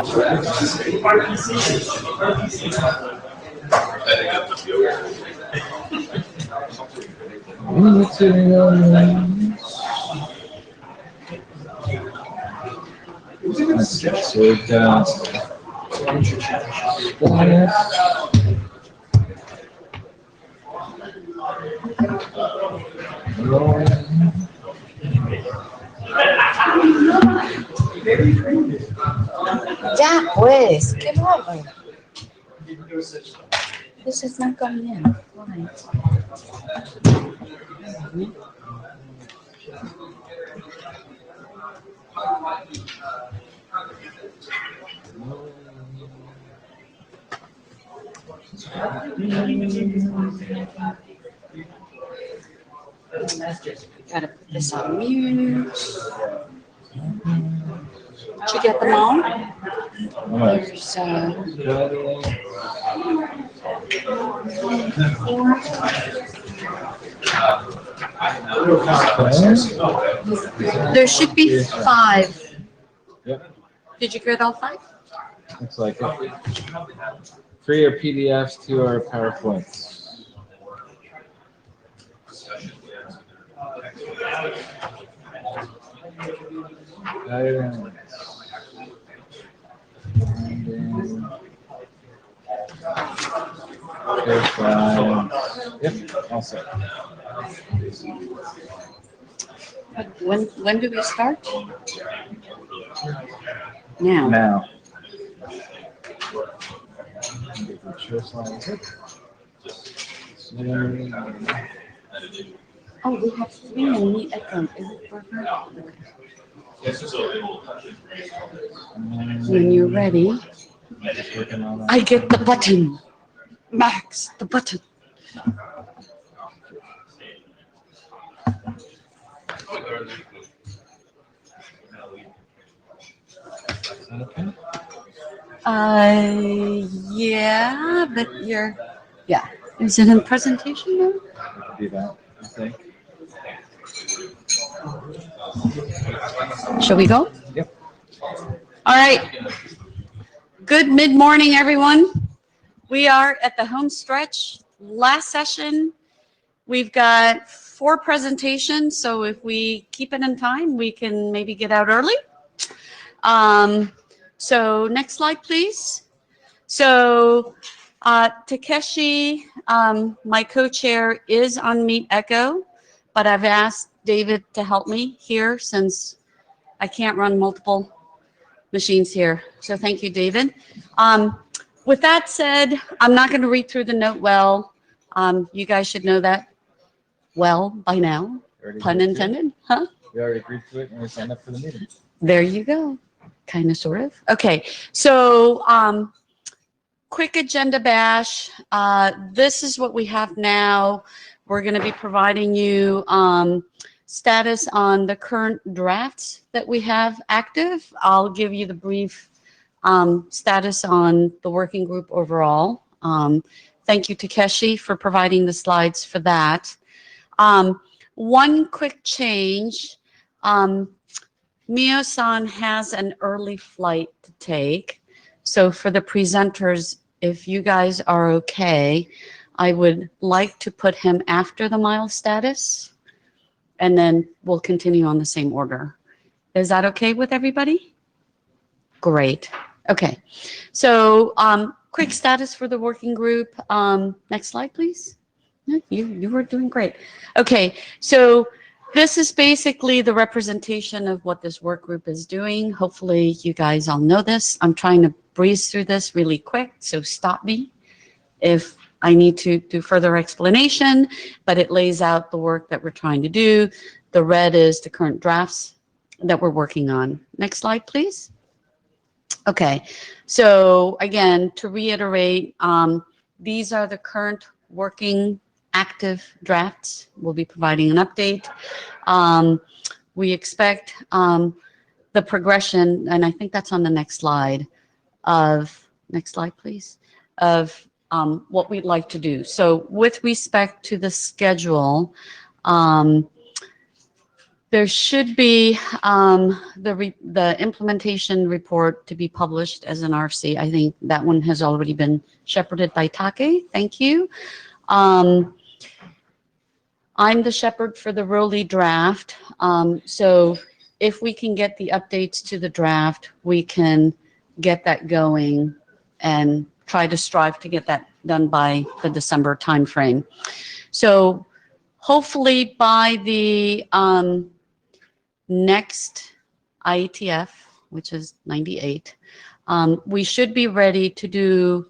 So we've got Ya pues, qué bárbaro. This is not going in. Why? Gotta put this on mute. Did you get them all? There's, there should be 5. Yep. Did you get all 5? Looks like it. 3 are PDFs, 2 are PowerPoints. Yep, all set. When do we start? Now. Now. Oh, we have 3 and meet at them. Is it for her? When you're ready, I get the button. Max, the button. Yeah, but yeah. Is it in presentation mode? Do that, I think. Shall we go? Yep. All right. Good mid-morning, everyone. We are at the home stretch. Last session, we've got 4 presentations, so if we keep it in time, we can maybe get out early. So next slide, please. So Takeshi, my co-chair, is on Meet Echo, but I've asked David to help me here since I can't run multiple machines here. So thank you, David. With that said, I'm not going to read through the note well. You guys should know that well by now. Pun intended, huh? We already agreed to it and we signed up for the meeting. There you go. Kind of, sort of. Okay, so quick agenda bash. This is what we have now. We're going to be providing you status on the current drafts that we have active. I'll give you the brief status on the working group overall. Thank you, Takeshi, for providing the slides for that. One quick change. Mio-san has an early flight to take. So for the presenters, if you guys are okay, I would like to put him after the mile status, and then we'll continue on the same order. Is that okay with everybody? Great. Okay. So quick status for the working group. Next slide, please. You were doing great. Okay. So this is basically the representation of what this work group is doing. Hopefully you guys all know this. I'm trying to breeze through this really quick, so stop me if I need to do further explanation, but it lays out the work that we're trying to do. The red is the current drafts that we're working on. Next slide, please. Okay, so again, to reiterate, these are the current working active drafts. We'll be providing an update. We expect the progression, and I think that's on the next slide, next slide please, of what we'd like to do. So with respect to the schedule, There should be the implementation report to be published as an RC. I think that one has already been shepherded by Take. Thank you. I'm the shepherd for the Rowley draft. So if we can get the updates to the draft, we can get that going and try to strive to get that done by the December timeframe. So hopefully by the next IETF, which is 98, we should be ready to do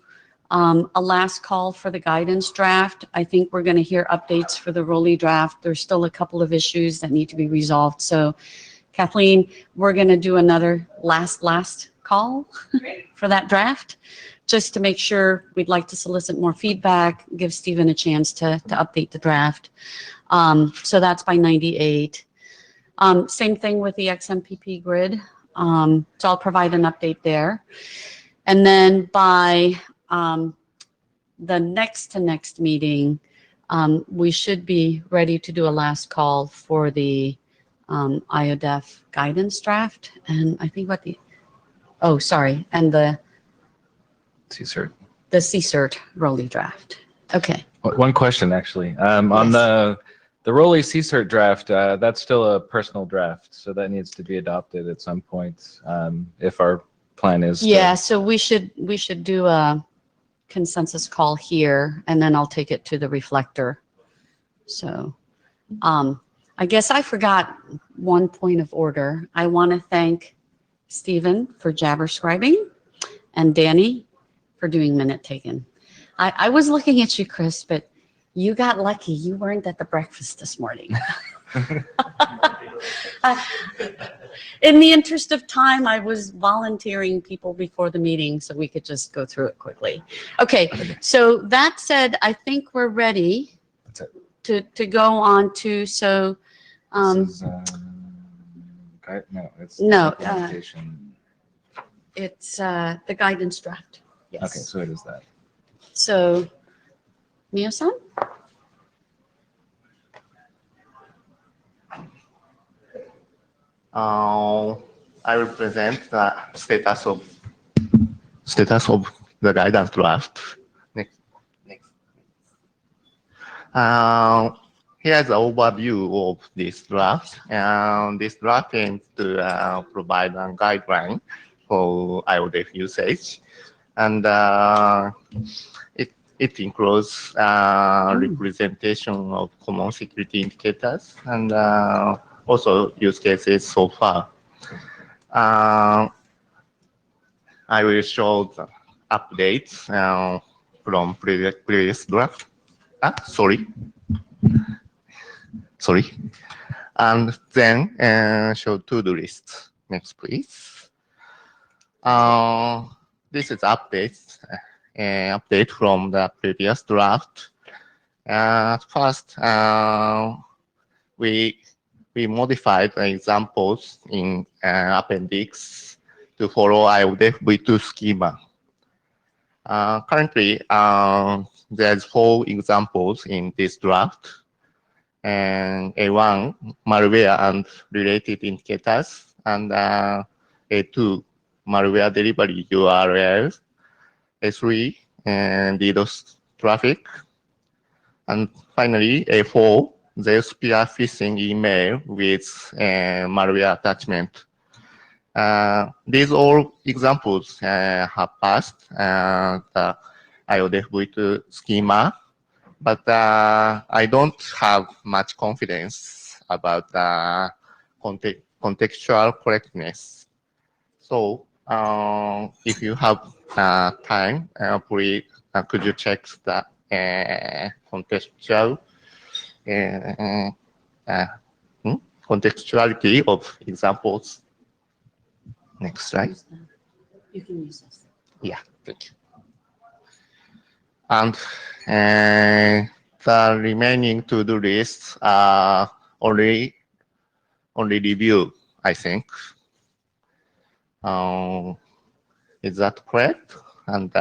a last call for the guidance draft. I think we're going to hear updates for the Rowley draft. There's still a couple of issues that need to be resolved. So Kathleen, we're going to do another last call for that draft, just to make sure. We'd like to solicit more feedback, give Stephen a chance to update the draft. So that's by 98. Same thing with the XMPP grid. So I'll provide an update there. And then by the next meeting, we should be ready to do a last call for the IODEF guidance draft. And I think and the CSERT. The CSERT Rowley draft. Okay. One question, actually. On the Rowley CSERT draft, that's still a personal draft, so that needs to be adopted at some point if our plan is Yeah, so we should do a consensus call here, and then I'll take it to the reflector. So I guess I forgot one point of order. I want to thank Stephen for jabber scribing and Danny for doing minute taking. I was looking at you, Chris, but you got lucky. You weren't at the breakfast this morning. In the interest of time, I was volunteering people before the meeting so we could just go through it quickly. Okay, so that said, I think we're ready to go on to, so. This is, it's implementation. It's the guidance draft. Yes. Okay, so it is that. So, Mio-san? I will present the status of the guidance draft. Next. Here's an overview of this draft. This draft aims to provide a guideline for IODEF usage, and it includes representation of common security indicators and also use cases so far. I will show the updates from previous draft. Sorry. And then show to-do list. Next, please. This is updates. Update from the previous draft. First, we modified the examples in appendix to follow IODEF V2 schema. Currently, there's 4 examples in this draft, and A1, malware and related indicators, and A2, malware delivery URLs, A3, and DDoS traffic, and finally, A4, the spear phishing email with malware attachment. These all examples have passed the IODEF V2 schema, but I don't have much confidence about the contextual correctness. So if you have time, please could you check the contextuality of examples. Next slide. You can use this. Yeah, thank you. And the remaining to-do lists are only review, I think. Is that correct? And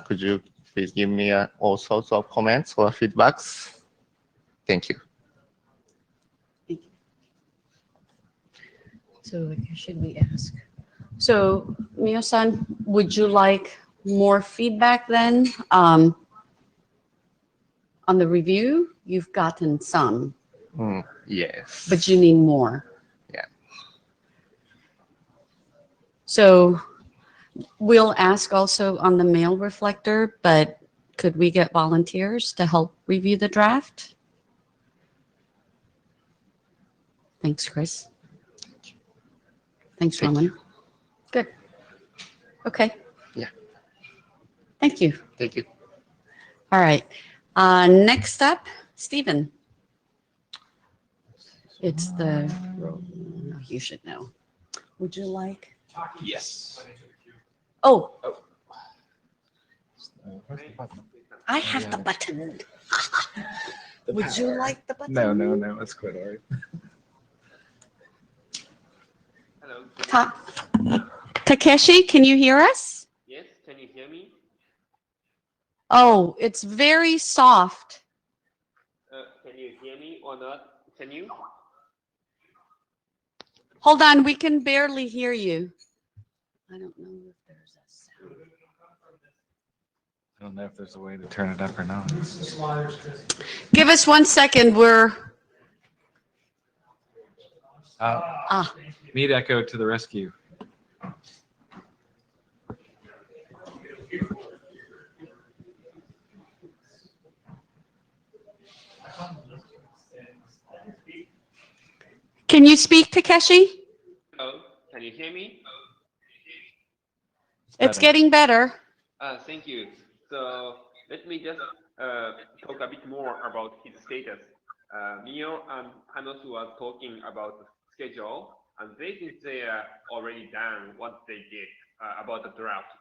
could you please give me all sorts of comments or feedbacks? Thank you. Thank you. So should we ask? So Mio-san, would you like more feedback then? On the review, you've gotten some, Yes. but you need more. Yeah. So we'll ask also on the mail reflector, but could we get volunteers to help review the draft? Thanks, Chris. Thanks, Thank Roman. Good. Okay. Yeah. Thank you. Thank you. All right. Next up, Stephen. It's the, no, you should know. Would you like? Yes. Oh, Where's the button? I have the button. Would you like the button? No, it's quite all right. Hello. Takeshi, can you hear us? Yes, can you hear me? Oh, it's very soft. Can you hear me or not? Can you? Hold on, we can barely hear you. I don't know if there's a sound. I don't know if there's a way to turn it up or not. Give us 1 second. We're Meet Echo to the rescue. Can you speak, Takeshi? Hello, can you hear me? It's getting better. Thank you. So let me just talk a bit more about his status. Mio and Hanosu was talking about the schedule, and they think they are already done what they did about the draft.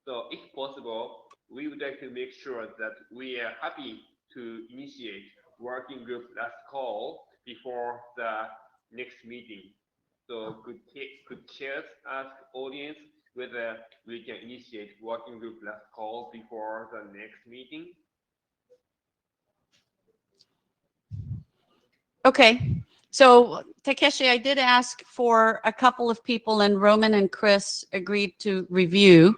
So if possible, we would like to make sure that we are happy to initiate working group last call before the next meeting. So could chairs ask audience whether we can initiate working group last call before the next meeting? Okay. So Takeshi, I did ask for a couple of people, and Roman and Chris agreed to review.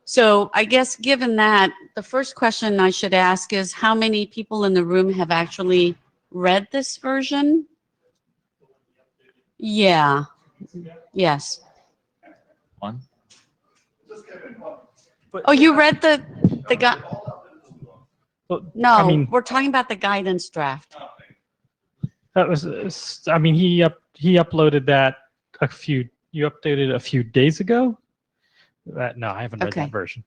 So I guess given that, the first question I should ask is how many people in the room have actually read this version? Yeah. Yes. One. Oh, you read the guy? Well, No, I mean, we're talking about the guidance draft. that was. I mean, he uploaded that you updated a few days ago. No, I haven't read Okay. that version.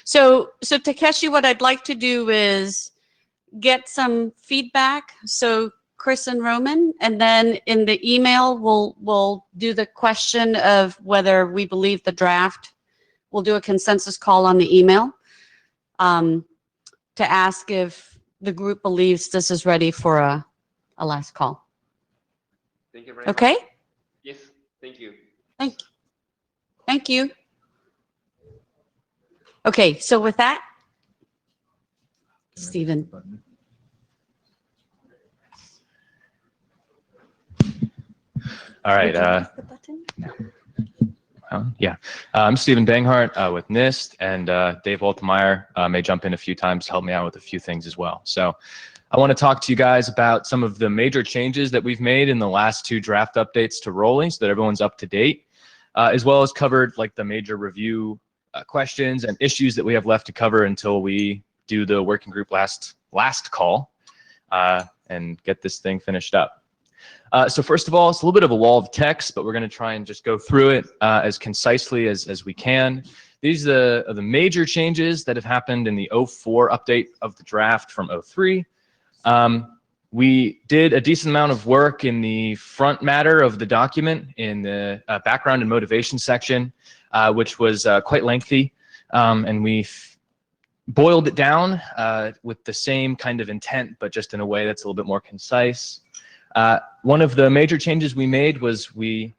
So Takeshi, what I'd like to do is get some feedback. So Chris and Roman, and then in the email, we'll do the question of whether we believe the draft. We'll do a consensus call on the email to ask if the group believes this is ready for a last call. Thank you very Okay? much. Yes, thank you. Thank you. Okay, so with that, Stephen. All right. Would you like the button? Yeah. I'm Stephen Banghart with NIST, and Dave Oltemeyer may jump in a few times to help me out with a few things as well. So I want to talk to you guys about some of the major changes that we've made in the last 2 draft updates to Rolly so that everyone's up to date, as well as covered like the major review questions and issues that we have left to cover until we do the working group last call and get this thing finished up. So first of all, it's a little bit of a wall of text, but we're going to try and just go through it as concisely as we can. These are the major changes that have happened in the 04 update of the draft from 03. We did a decent amount of work in the front matter of the document in the background and motivation section, which was quite lengthy, and we boiled it down with the same kind of intent, but just in a way that's a little bit more concise. One of the major changes we made was we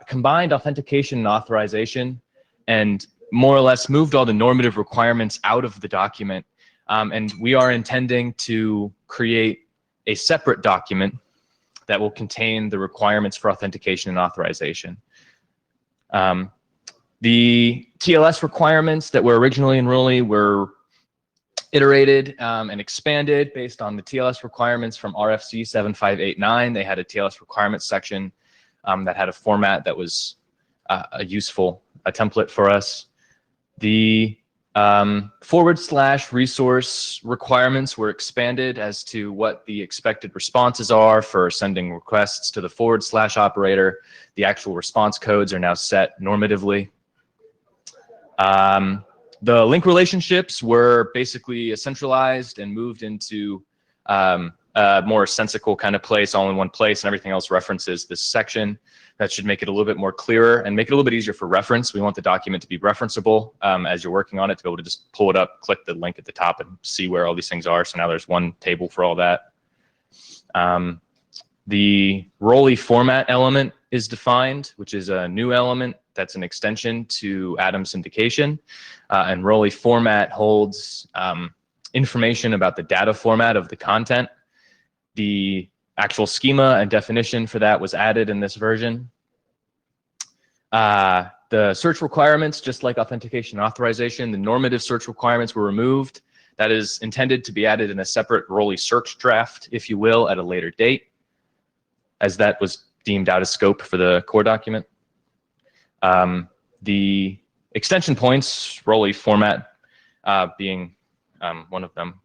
combined authentication and authorization and more or less moved all the normative requirements out of the document. And we are intending to create a separate document that will contain the requirements for authentication and authorization. The TLS requirements that were originally in ROLI were iterated and expanded based on the TLS requirements from RFC 7589. They had a TLS requirements section that had a format that was a useful template for us. The / resource requirements were expanded as to what the expected responses are for sending requests to the / operator. The actual response codes are now set normatively. The link relationships were basically centralized and moved into a more sensical kind of place, all in one place, and everything else references this section. That should make it a little bit more clearer and make it a little bit easier for reference. We want the document to be referenceable as you're working on it, to be able to just pull it up, click the link at the top, and see where all these things are. So now there's one table for all that. The ROLI format element is defined, which is a new element that's an extension to Atom syndication. And ROLI format holds information about the data format of the content. The actual schema and definition for that was added in this version. The search requirements, just like authentication and authorization, the normative search requirements were removed. That is intended to be added in a separate ROLI search draft, if you will, at a later date, as that was deemed out of scope for the core document. The extension points, ROLI format being one of them.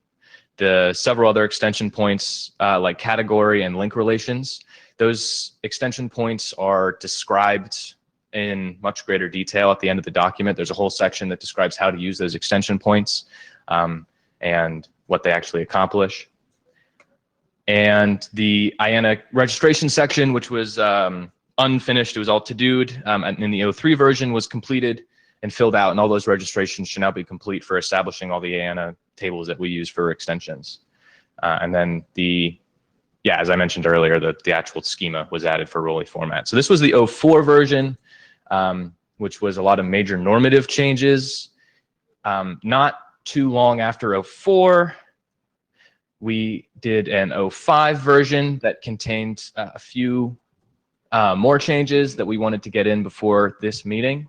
The several other extension points like category and link relations, those extension points are described in much greater detail at the end of the document. There's a whole section that describes how to use those extension points and what they actually accomplish. And the IANA registration section, which was unfinished, it was all to-do'd, and in the 03 version was completed and filled out, and all those registrations should now be complete for establishing all the IANA tables that we use for extensions. And then as I mentioned earlier, the actual schema was added for ROLI format. So this was the 04 version, which was a lot of major normative changes. Not too long after 04, we did an 05 version that contained a few more changes that we wanted to get in before this meeting.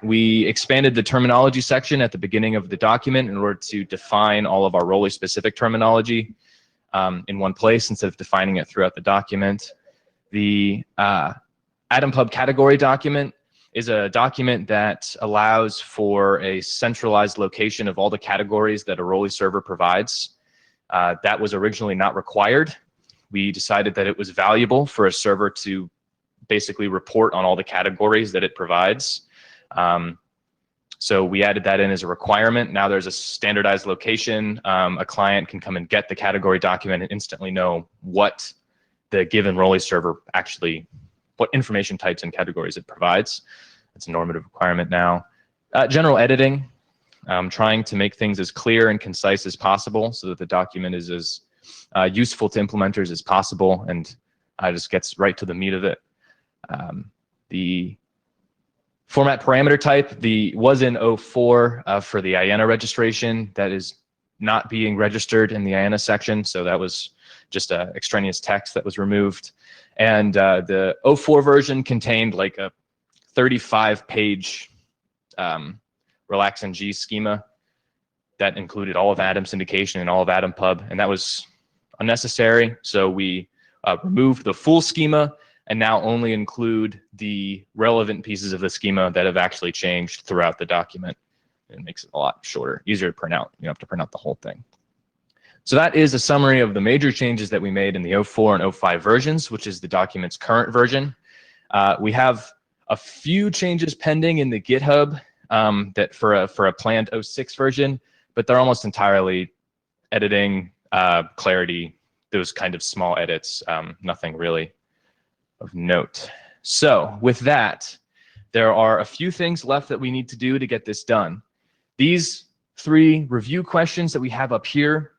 We expanded the terminology section at the beginning of the document in order to define all of our ROLI specific terminology in one place instead of defining it throughout the document. The AtomPub category document is a document that allows for a centralized location of all the categories that a ROLI server provides. That was originally not required. We decided that it was valuable for a server to basically report on all the categories that it provides. So we added that in as a requirement. Now there's a standardized location. A client can come and get the category document and instantly know what the given ROLI server actually, what information types and categories it provides. It's a normative requirement now. General editing, trying to make things as clear and concise as possible so that the document is as useful to implementers as possible, and just gets right to the meat of it. The format parameter type was in 04 for the IANA registration. That is not being registered in the IANA section, so that was just extraneous text that was removed. And the 04 version contained like a 35-page RelaxNG schema that included all of Atom syndication and all of AtomPub, and that was unnecessary. So we removed the full schema and now only include the relevant pieces of the schema that have actually changed throughout the document. It makes it a lot shorter, easier to print out. You don't have to print out the whole thing. So that is a summary of the major changes that we made in the 04 and 05 versions, which is the document's current version. We have a few changes pending in the GitHub that for a planned 06 version, but they're almost entirely editing, clarity, those kind of small edits, nothing really of note. So with that, there are a few things left that we need to do to get this done. These 3 review questions that we have up here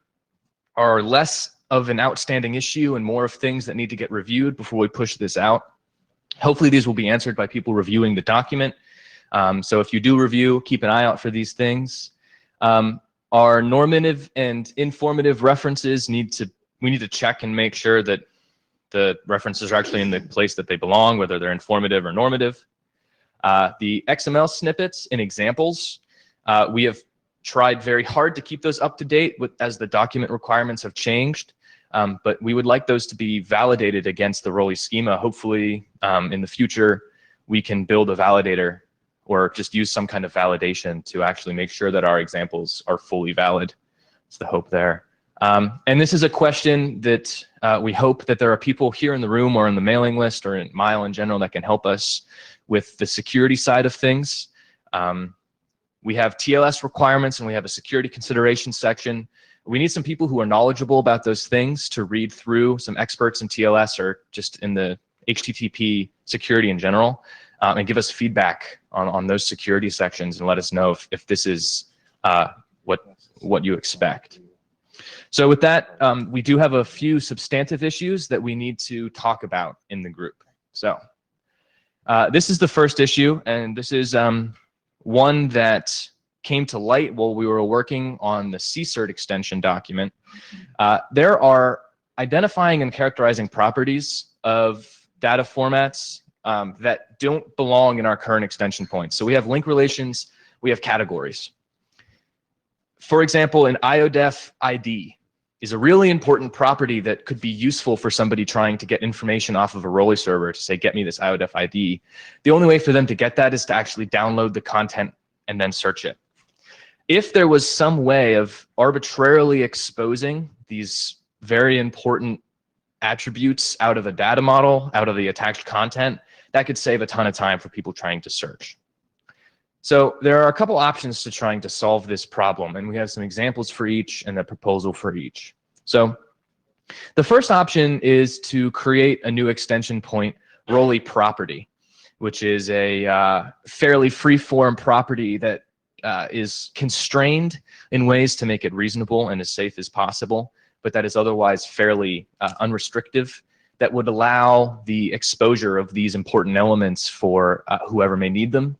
are less of an outstanding issue and more of things that need to get reviewed before we push this out. Hopefully these will be answered by people reviewing the document. So if you do review, keep an eye out for these things. Our normative and informative references we need to check and make sure that the references are actually in the place that they belong, whether they're informative or normative. The XML snippets and examples, we have tried very hard to keep those up to date as the document requirements have changed. But we would like those to be validated against the ROLI schema. Hopefully, in the future, we can build a validator or just use some kind of validation to actually make sure that our examples are fully valid. That's the hope there. And this is a question that we hope that there are people here in the room or in the mailing list or in Mile in general that can help us with the security side of things. We have TLS requirements and we have a security consideration section. We need some people who are knowledgeable about those things to read through, some experts in TLS or just in the HTTP security in general, and give us feedback on those security sections and let us know if this is what you expect. So with that, we do have a few substantive issues that we need to talk about in the group. So this is the first issue, and this is one that came to light while we were working on the CSERT extension document. There are identifying and characterizing properties of data formats that don't belong in our current extension points. So we have link relations, we have categories. For example, an IODEF ID is a really important property that could be useful for somebody trying to get information off of a ROLI server to say, get me this IODEF ID. The only way for them to get that is to actually download the content and then search it. If there was some way of arbitrarily exposing these very important attributes out of a data model, out of the attached content, that could save a ton of time for people trying to search. So there are a couple options to trying to solve this problem, and we have some examples for each and a proposal for each. So the first option is to create a new extension point, ROLI property, which is a fairly free-form property that is constrained in ways to make it reasonable and as safe as possible, but that is otherwise fairly unrestrictive, that would allow the exposure of these important elements for whoever may need them,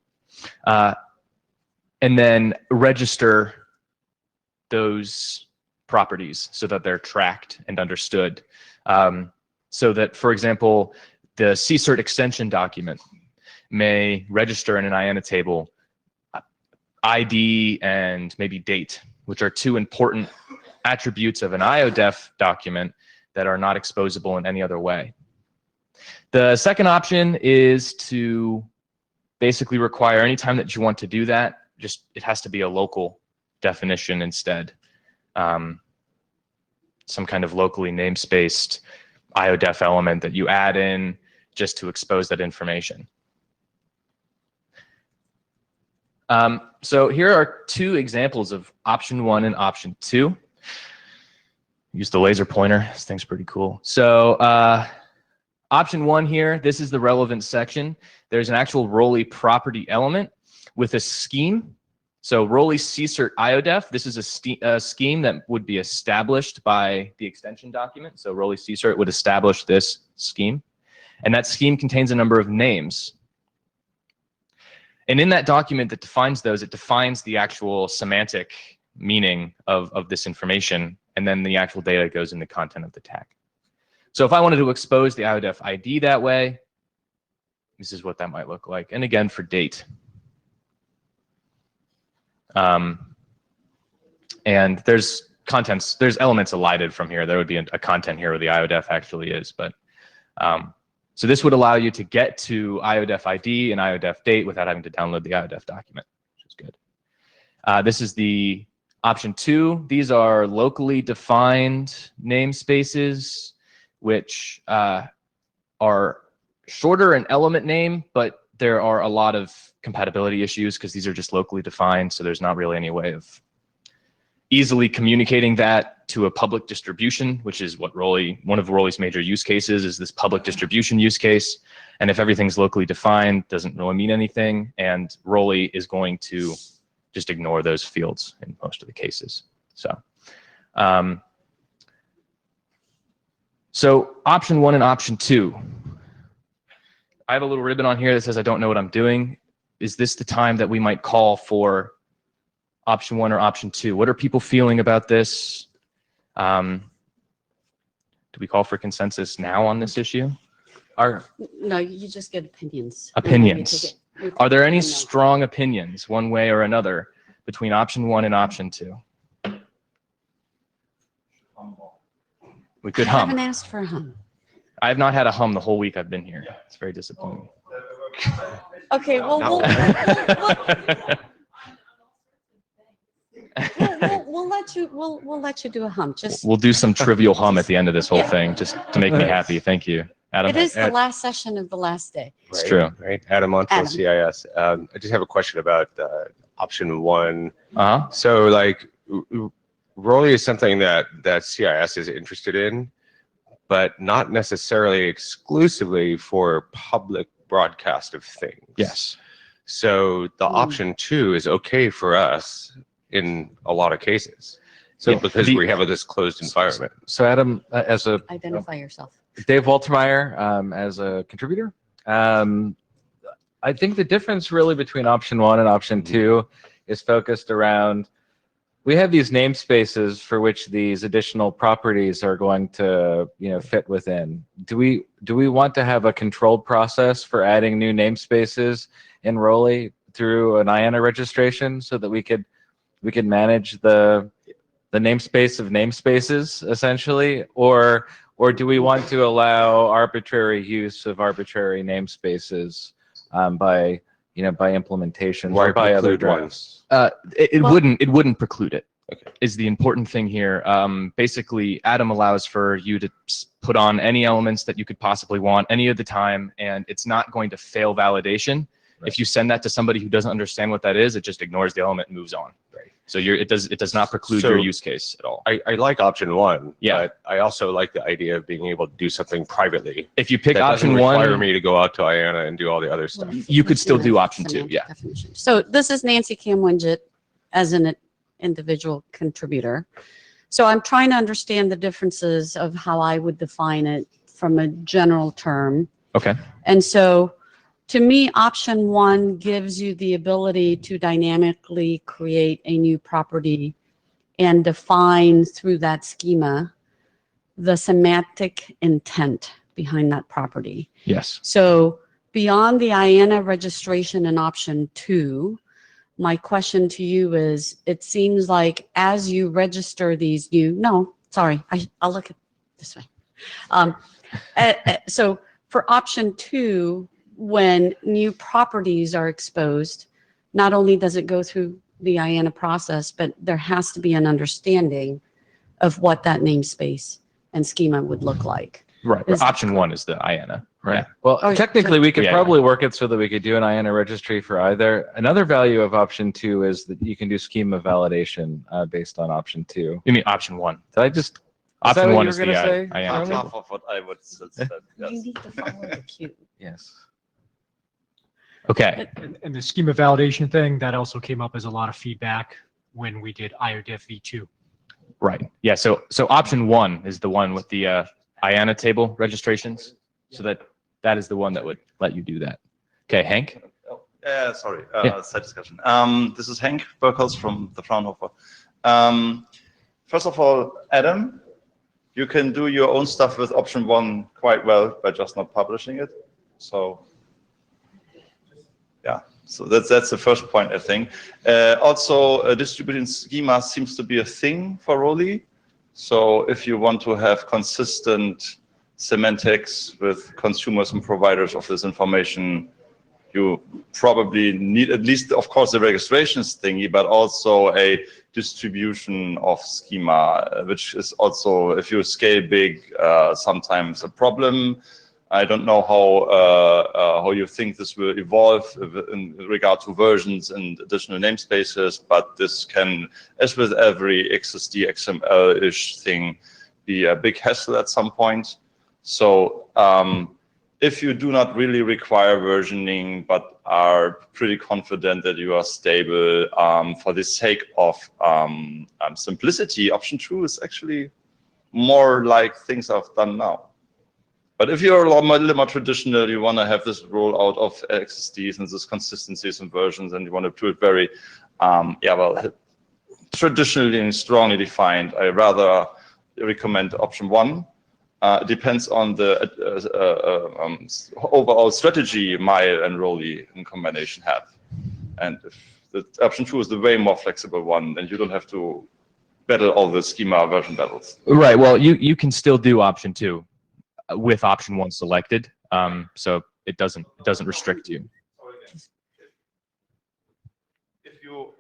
and then register those properties so that they're tracked and understood. So that, for example, the CSERT extension document may register in an IANA table ID and maybe date, which are two important attributes of an IODEF document that are not exposable in any other way. The second option is to basically require any time that you want to do that, just it has to be a local definition instead. Some kind of locally namespaced IODEF element that you add in just to expose that information. So here are two examples of option 1 and option 2. Use the laser pointer. This thing's pretty cool. So option 1 here, this is the relevant section. There's an actual ROLI property element with a scheme. So ROLI CSERT IODEF, this is a scheme that would be established by the extension document. So ROLI CSERT would establish this scheme. And that scheme contains a number of names. And in that document that defines those, it defines the actual semantic meaning of this information, and then the actual data goes in the content of the tag. So if I wanted to expose the IODEF ID that way, this is what that might look like. And again, for date. And there's contents, there's elements elided from here. There would be a content here where the IODEF actually is, but so this would allow you to get to IODEF ID and IODEF date without having to download the IODEF document, which is good. This is the option 2. These are locally defined namespaces, which are shorter in element name, but there are a lot of compatibility issues because these are just locally defined, so there's not really any way of easily communicating that to a public distribution, which is what one of ROLI's major use cases is this public distribution use case. And if everything's locally defined, doesn't really mean anything, and ROLI is going to just ignore those fields in most of the cases. So, so option 1 and option 2. I have a little ribbon on here that says I don't know what I'm doing. Is this the time that we might call for option 1 or option 2? What are people feeling about this? Do we call for consensus now on this issue? No, you just get opinions. Opinions. Are there any No. strong opinions, one way or another, between option 1 and option 2? We could I haven't hum. asked for a hum. I have not had a hum the whole week I've been here. It's very disappointing. Okay, well, we'll let you. We'll let you do a hum. Just We'll do some trivial hum at the end of this whole thing, just to make me happy. Thank you, Adam. it is the last session of the last day. It's true. Right, Adam on from Adam. CIS. I just have a question about option 1. Uh-huh. So, like, Rolly is something that CIS is interested in, but not necessarily exclusively for public broadcast of things. Yes. So the option 2 is okay for us in a lot of cases. So Because we have this closed environment. So Adam, as a Identify yourself. Dave Waltermeyer, as a contributor, I think the difference really between option 1 and option 2 is focused around, we have these namespaces for which these additional properties are going to, fit within. Do we want to have a controlled process for adding new namespaces in Rolly through an IANA registration so that we could manage the namespace of namespaces essentially, or do we want to allow arbitrary use of arbitrary namespaces by implementation or by other drafts? It wouldn't preclude it. Okay. Is the important thing here. Basically, Adam allows for you to put on any elements that you could possibly want any of the time, and it's not going to fail validation. Right. If you send that to somebody who doesn't understand what that is, it just ignores the element and moves on. Right. So it does not preclude your use case at all. I like option 1, Yeah. but I also like the idea of being able to do something privately. If you pick That option doesn't 1, require me to go out to IANA and do all the other stuff. you could still do option 2. Yeah. Definition. So this is Nancy Camwinget as an individual contributor. So I'm trying to understand the differences of how I would define it from a general term. Okay. And so to me, option 1 gives you the ability to dynamically create a new property and define through that schema the semantic intent behind that property. Yes. So beyond the IANA registration in option 2, my question to you is, it seems like as you register these I'll look at this way. So for option 2, when new properties are exposed, not only does it go through the IANA process, but there has to be an understanding of what that namespace and schema would look like. Right. Is- Option 1 is the IANA. Right. Yeah. Well, Oh, technically, we could yeah. probably work it so that we could do an IANA registry for either. Another value of option 2 is that you can do schema validation based on option 2. You mean option 1? Did I just? Option 1 is the IANA. Half of what I would said. You need to follow the cue. Yes. Okay. And the schema validation thing, that also came up as a lot of feedback when we did IETF v2. Right. Yeah. So option 1 is the one with the IANA table registrations. So that is the one that would let you do that. Okay, Hank. Sorry, Yeah. side discussion. This is Hank Burkholz from the Fraunhofer. First of all, Adam, you can do your own stuff with option 1 quite well by just not publishing it. So yeah, so that's the first point, I think. Also, distributing schema seems to be a thing for Rolly. So if you want to have consistent semantics with consumers and providers of this information, you probably need at least, of course, the registrations thingy, but also a distribution of schema, which is also, if you scale big, sometimes a problem. I don't know how you think this will evolve in regard to versions and additional namespaces, but this can, as with every XSD XML-ish thing, be a big hassle at some point. So if you do not really require versioning, but are pretty confident that you are stable, for the sake of simplicity, option 2 is actually more like things I've done now. But if you're a little more traditional, you want to have this rollout of XSDs and this consistencies and versions, and you want to do it very, traditionally and strongly defined, I rather recommend option 1. depends on the overall strategy Mile and Rolly in combination have. And if the option 2 is the way more flexible one, then you don't have to battle all the schema version battles. Right. Well, you can still do option 2 with option 1 selected, so it doesn't restrict you.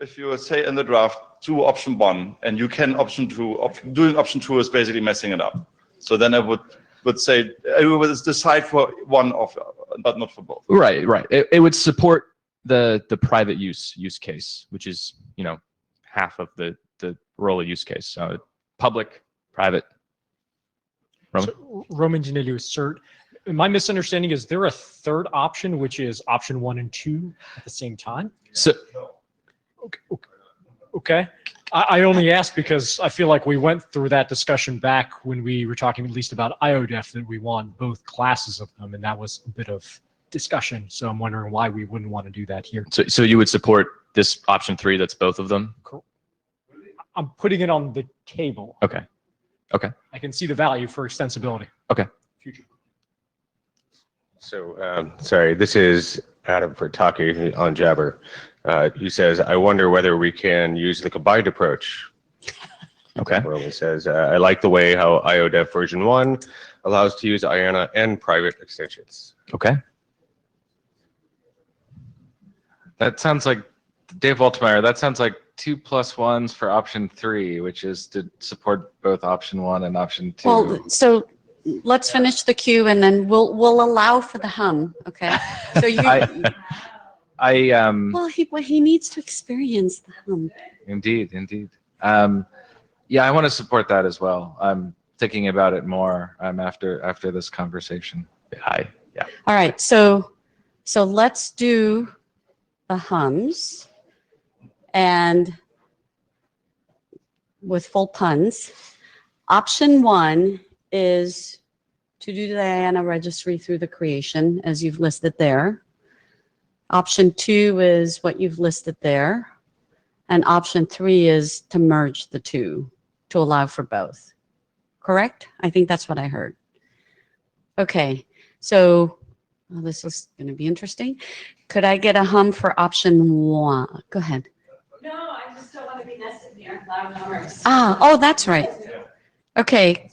If you say in the draft do option 1 and you can option 2, doing option 2 is basically messing it up. So then I would say I would decide for one of, but not for both. Right. It would support the private use case, which is half of the Rolly use case. So public, private. Roman? So, Roman Janelli assert. My misunderstanding is there a third option, which is option 1 and 2 at the same time? So Okay. I only asked because I feel like we went through that discussion back when we were talking at least about IODEF, that we want both classes of them, and that was a bit of discussion. So I'm wondering why we wouldn't want to do that here. So you would support this option 3 that's both of them? I'm putting it on the table. Okay. I can see the value for extensibility. Okay. Future. So, sorry, this is Adam Fertaki on Jabber. He says, I wonder whether we can use the combined approach. Okay. Roman says, I like the way how IODEF version 1 allows to use IANA and private extensions. Okay. That sounds like, Dave Waltmeyer, that sounds like 2+1s for option 3, which is to support both option 1 and option 2. Well, so let's finish the queue and then we'll allow for the hum. Okay. So you. Well, he needs to experience the hum. Indeed. Yeah, I want to support that as well. I'm thinking about it more after this conversation. Yeah. All right. So let's do the hums and with full puns. Option 1 is to do the IANA registry through the creation, as you've listed there. Option 2 is what you've listed there. And option 3 is to merge the two, to allow for both. Correct? I think that's what I heard. Okay, so this is going to be interesting. Could I get a hum for option 1? Go ahead. No, I just don't want to be nested near loud numbers. Oh, that's right. Okay,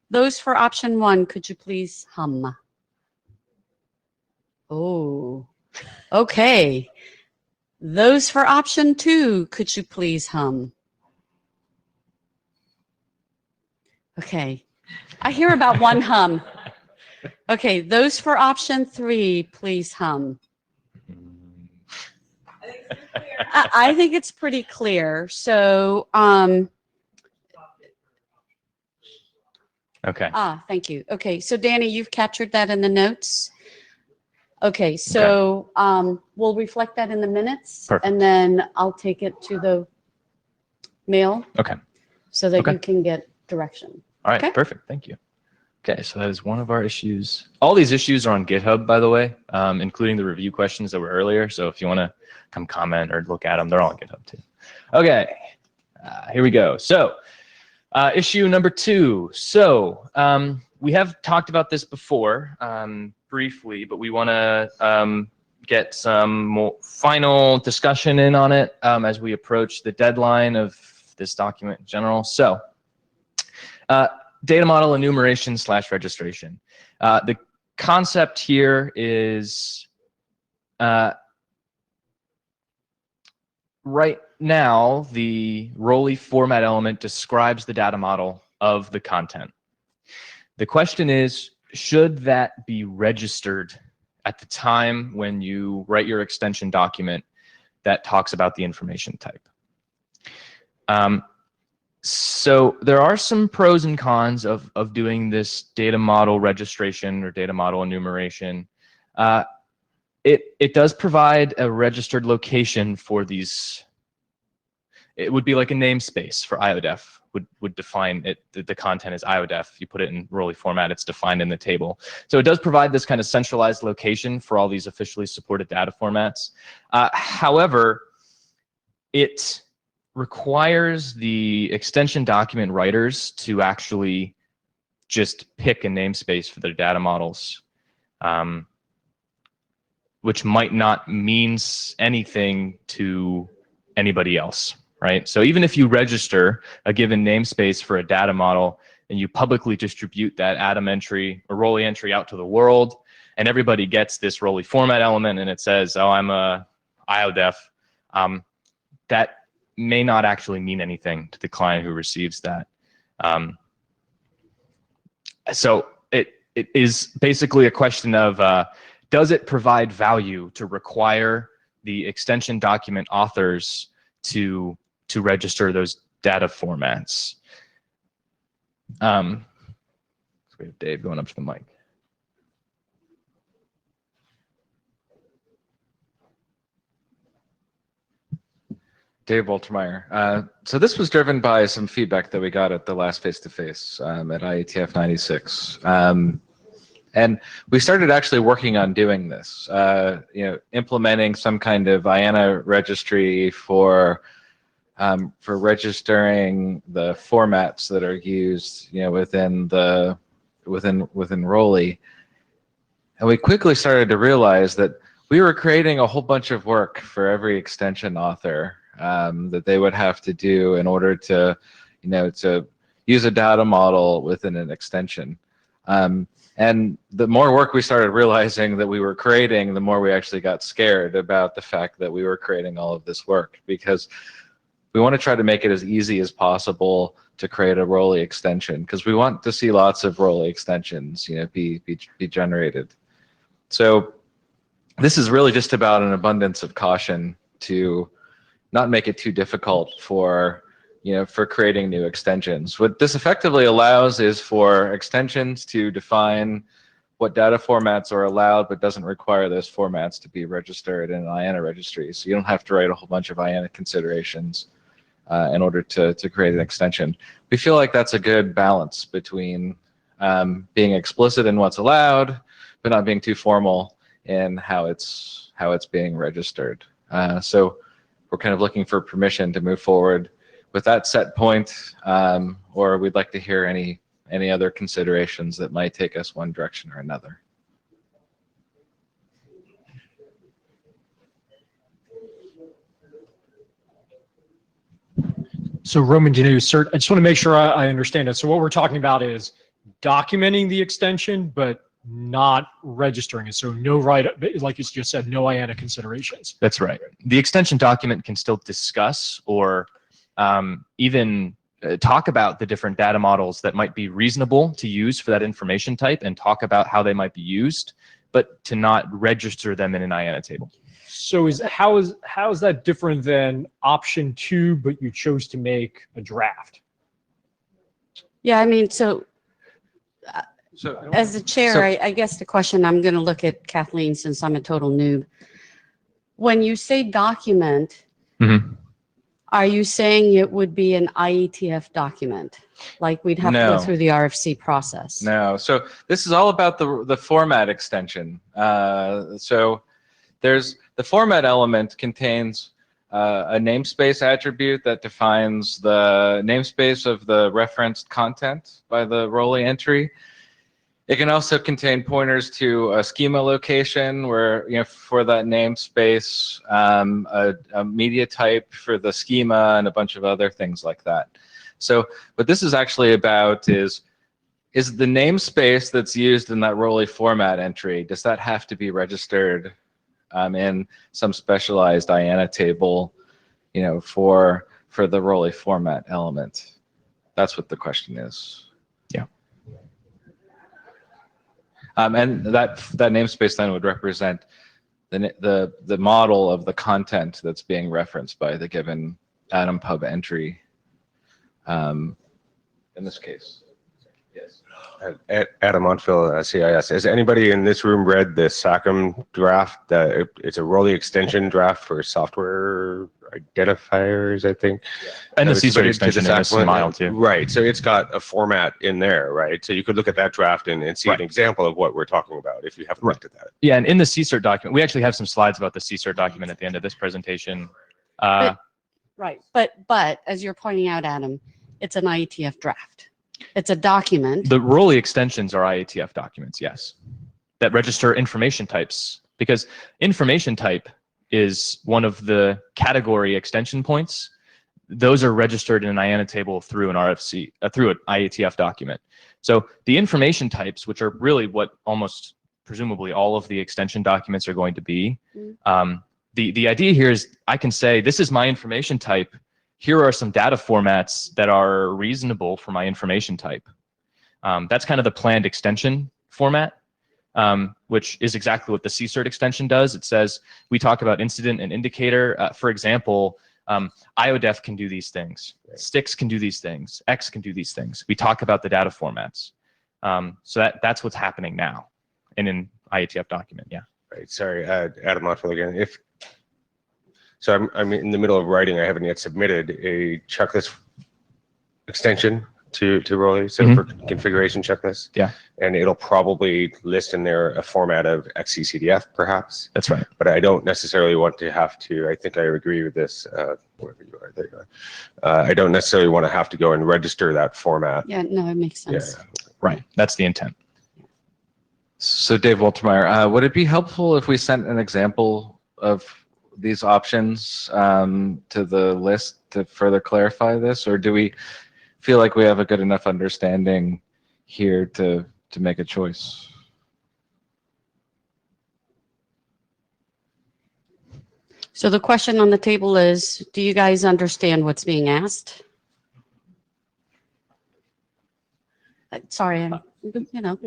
those for option 1, could you please hum? Oh, okay. Those for option 2, could you please hum? Okay, I hear about one hum. Okay, those for option 3, please hum. I think it's pretty clear. So, Okay. thank you. Okay, so Danny, you've captured that in the notes. Okay, so we'll reflect that in the minutes. Perfect. And then I'll take it to the mail. Okay. So that Okay. you can get direction. All right. Okay. Perfect. Thank you. Okay. So that is one of our issues. All these issues are on GitHub, by the way, including the review questions that were earlier. So if you want to come comment or look at them, they're all on GitHub too. Okay. Here we go. So issue number 2. So we have talked about this before briefly, but we want to get some more final discussion in on it as we approach the deadline of this document in general. So data model enumeration / registration. The concept here is right now, the Rolly format element describes the data model of the content. The question is, should that be registered at the time when you write your extension document that talks about the information type? So there are some pros and cons of doing this data model registration or data model enumeration. It does provide a registered location for these. It would be like a namespace for IODEF would define it. The content is IODEF. You put it in Rolly format, it's defined in the table. So it does provide this kind of centralized location for all these officially supported data formats. However, it requires the extension document writers to actually just pick a namespace for their data models, which might not mean anything to anybody else, right? So even if you register a given namespace for a data model and you publicly distribute that Atom entry or Rolly entry out to the world, and everybody gets this Rolly format element and it says, oh, I'm a IODEF, that may not actually mean anything to the client who receives that. So it is basically a question of, does it provide value to require the extension document authors to register those data formats? So we have Dave going up to the mic. Dave Woltermeyer. So this was driven by some feedback that we got at the last face-to-face at IETF 96. And we started actually working on doing this, implementing some kind of IANA registry for registering the formats that are used, within Rolly. And we quickly started to realize that we were creating a whole bunch of work for every extension author that they would have to do in order to, to use a data model within an extension. And the more work we started realizing that we were creating, the more we actually got scared about the fact that we were creating all of this work, because we want to try to make it as easy as possible to create a Rolly extension, because we want to see lots of Rolly extensions, be generated. So this is really just about an abundance of caution to not make it too difficult for creating new extensions. What this effectively allows is for extensions to define what data formats are allowed, but doesn't require those formats to be registered in an IANA registry. So you don't have to write a whole bunch of IANA considerations in order to create an extension. We feel like that's a good balance between being explicit in what's allowed, but not being too formal in how it's being registered. So we're kind of looking for permission to move forward with that set point, or we'd like to hear any other considerations that might take us one direction or another. So Roman, I just want to make sure I understand it. So what we're talking about is documenting the extension, but not registering it. So no like you just said, no IANA considerations. That's right. The extension document can still discuss or even talk about the different data models that might be reasonable to use for that information type and talk about how they might be used, but to not register them in an IANA table. So how is that different than option 2, but you chose to make a draft? Yeah, I mean, so as the chair, I guess the question, I'm going to look at Kathleen since I'm a total noob. When you say document, are you saying it would be an IETF document? Like we'd have to go through the RFC process? No. So this is all about the format extension. So there's the format element contains a namespace attribute that defines the namespace of the referenced content by the Rolly entry. It can also contain pointers to a schema location where, for that namespace, a media type for the schema, and a bunch of other things like that. So what this is actually about is the namespace that's used in that Rolly format entry, does that have to be registered in some specialized IANA table, for the Rolly format element? That's what the question is. And that namespace then would represent the model of the content that's being referenced by the given Atom Pub entry. In this case, yes. Adam Montville, CIS. Has anybody in this room read the SACM draft? It's a Rolly extension draft for software identifiers, I think. And the CSERT extension in this mile too. Right, so it's got a format in there, right? So you could look at that draft and see an example of what we're talking about if you haven't looked at that. Yeah, and in the CSERT document, we actually have some slides about the CSERT document at the end of this presentation. Right, but as you're pointing out, Adam, it's an IETF draft. It's a document. The Rowley extensions are IETF documents, yes, that register information types, because information type is one of the category extension points. Those are registered in an IANA table through an RFC, through an IETF document. So the information types, which are really what almost presumably all of the extension documents are going to be, the idea here is I can say, this is my information type. Here are some data formats that are reasonable for my information type. That's kind of the planned extension format, which is exactly what the CSERT extension does. It says, we talk about incident and indicator. For example, IODEF can do these things. Sticks can do these things. X can do these things. We talk about the data formats. So that's what's happening now in an IETF document, yeah. Right, sorry, Adam Lotfield again. So I'm in the middle of writing, I haven't yet submitted a checklist extension to Rowley, so for configuration checklist. Yeah. And it'll probably list in there a format of XCCDF perhaps. That's right. But I don't necessarily want to have to, I think I agree with this, wherever you are, there you are. I don't necessarily want to have to go and register that format. Yeah, no, it makes sense. Yeah. Right, that's the intent. So Dave Waltermeyer, would it be helpful if we sent an example of these options to the list to further clarify this, or do we feel like we have a good enough understanding here to make a choice? So the question on the table is, do you guys understand what's being asked? Sorry, you know.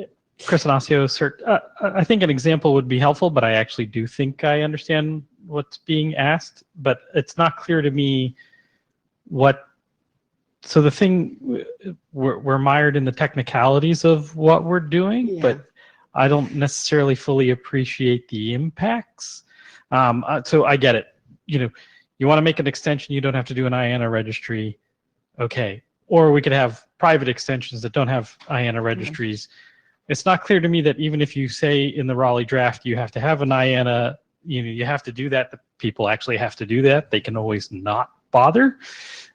Chris Anasio, sir. I think an example would be helpful, but I actually do think I understand what's being asked, but it's not clear to me what, so the thing, we're mired in the technicalities of what we're doing, but I don't necessarily fully appreciate the impacts. So I get it. You know, you want to make an extension, you don't have to do an IANA registry. Okay. Or we could have private extensions that don't have IANA registries. It's not clear to me that even if you say in the Raleigh draft, you have to have an IANA, you know, you have to do that. The people actually have to do that. They can always not bother.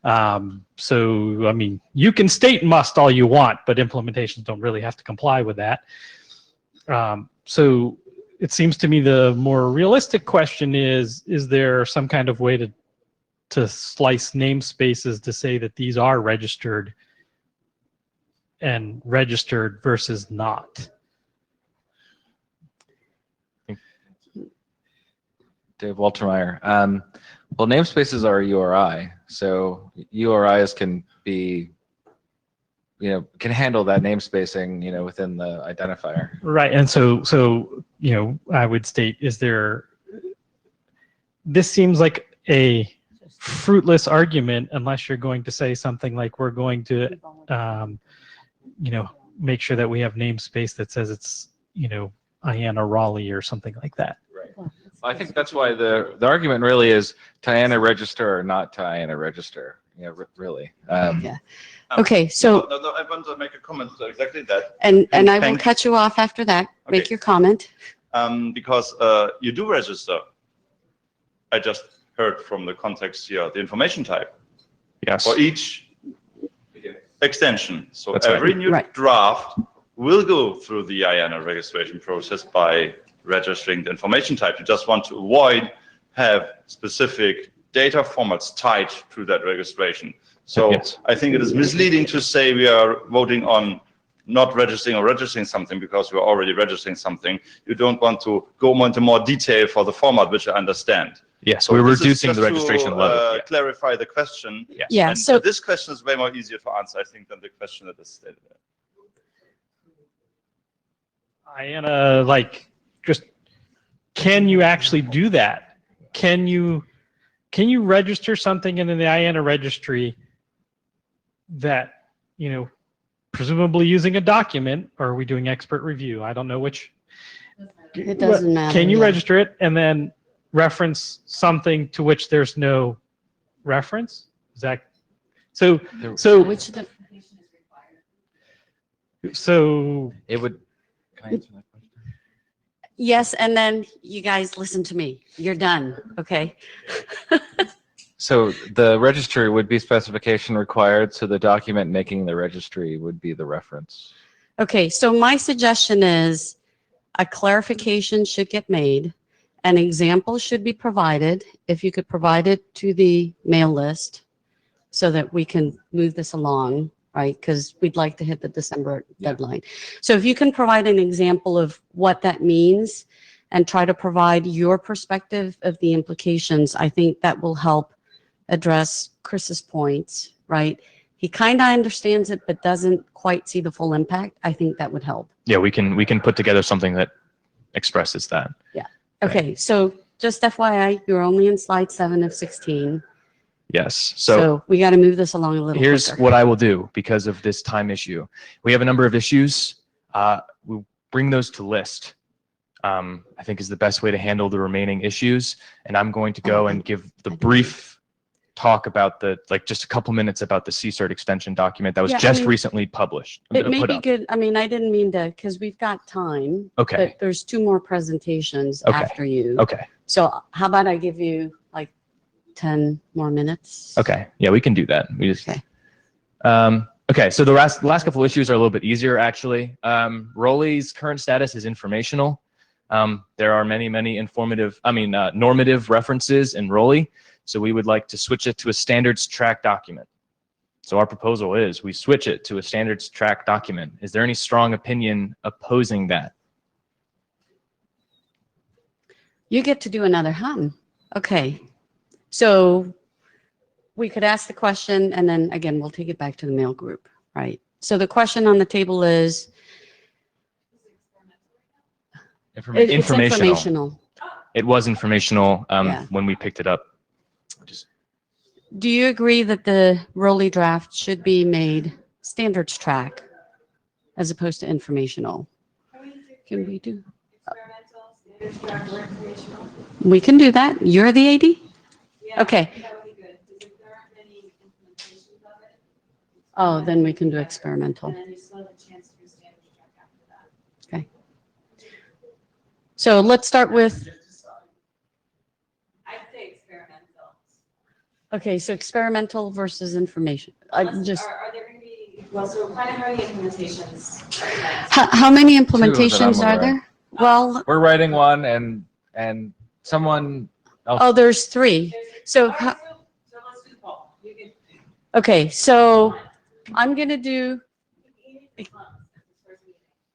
So, I mean, you can state must all you want, but implementations don't really have to comply with that. So it seems to me the more realistic question is there some kind of way to slice namespaces to say that these are registered and registered versus not? Dave Waltermeyer. Well, namespaces are URI, so URIs can be, you know, can handle that namespacing, you know, within the identifier. Right, and so you know, I would state, this seems like a fruitless argument unless you're going to say something like we're going to, you know, make sure that we have namespace that says it's, you know, IANA Raleigh or something like that. Right. I think that's why the argument really is IANA register or not IANA register. Yeah, really. Yeah. Okay, so No, I want to make a comment to exactly that. and I will cut you off after that. Make Okay. your comment. Because you do register. I just heard from the context here, the information type Yes. for each extension. So That's right. every new Right. draft will go through the IANA registration process by registering the information type. You just want to avoid have specific data formats tied to that registration. So Yes. I think it is misleading to say we are voting on not registering or registering something because we're already registering something. You don't want to go into more detail for the format, which I understand. Yes, So we're this is reducing just the registration to, level. Yeah. clarify the question. Yes. Yeah, And so this question is way more easier to answer, I think, than the question that is stated there. IANA, like, just, can you actually do that? Can you register something in the IANA registry that, you know, presumably using a document, or are we doing expert review? I don't know which. it doesn't matter. Can you yeah. register it and then reference something to which there's no reference? Is that, so Which the, It would. Can I answer that question? yes, and then you guys listen to me. You're done, okay? So the registry would be specification required, so the document making the registry would be the reference. Okay, so my suggestion is a clarification should get made. An example should be provided, if you could provide it to the mail list so that we can move this along, right? Because we'd like to hit the December deadline. So if you can provide an example of what that means and try to provide your perspective of the implications, I think that will help address Chris's points, right? He kind of understands it, but doesn't quite see the full impact. I think that would help. Yeah, we can put together something that expresses that. Okay, so just FYI, you're only in slide 7 of 16. Yes. So we got to move this along a little Here's quicker. what I will do because of this time issue. We have a number of issues. We'll bring those to list. I think is the best way to handle the remaining issues. And I'm going to go and give the brief talk about just a couple minutes about the CSERT extension document that was Yeah, I just mean, recently published. It may put be up. good. I mean, I didn't mean to, because we've got time. Okay. But there's 2 more presentations Okay. after you. Okay. So how about I give you like 10 more minutes? Okay. Yeah, we can do that. We just. Okay. Okay. So the last couple issues are a little bit easier, actually. Rolly's current status is informational. There are many normative references in Rolly. So we would like to switch it to a standards track document. So our proposal is we switch it to a standards track document. Is there any strong opinion opposing that? You get to do another hum. Okay. So we could ask the question and then again, we'll take it back to the mail group, right? So the question on the table is, it's informational. It was informational Yeah. when we picked it up. Do you agree that the Rolly draft should be made standards track as opposed to informational? Can we do? Experimental, standards track, or informational? We can do that. You're the AD? Yeah, Okay. that would be good, because if there aren't any implementations of it. Oh, then we can do experimental. And then you still have a chance to do standards track after that. So let's start with, I'd say experimental. okay, so experimental versus information. I just, Are there going to be, well, so kind of how many implementations? are planned? how many that I'm implementations are aware. there? Well, We're writing one, and someone else. oh, there's 3. So, All right, so let's do the poll. You can- okay, so I'm going to do,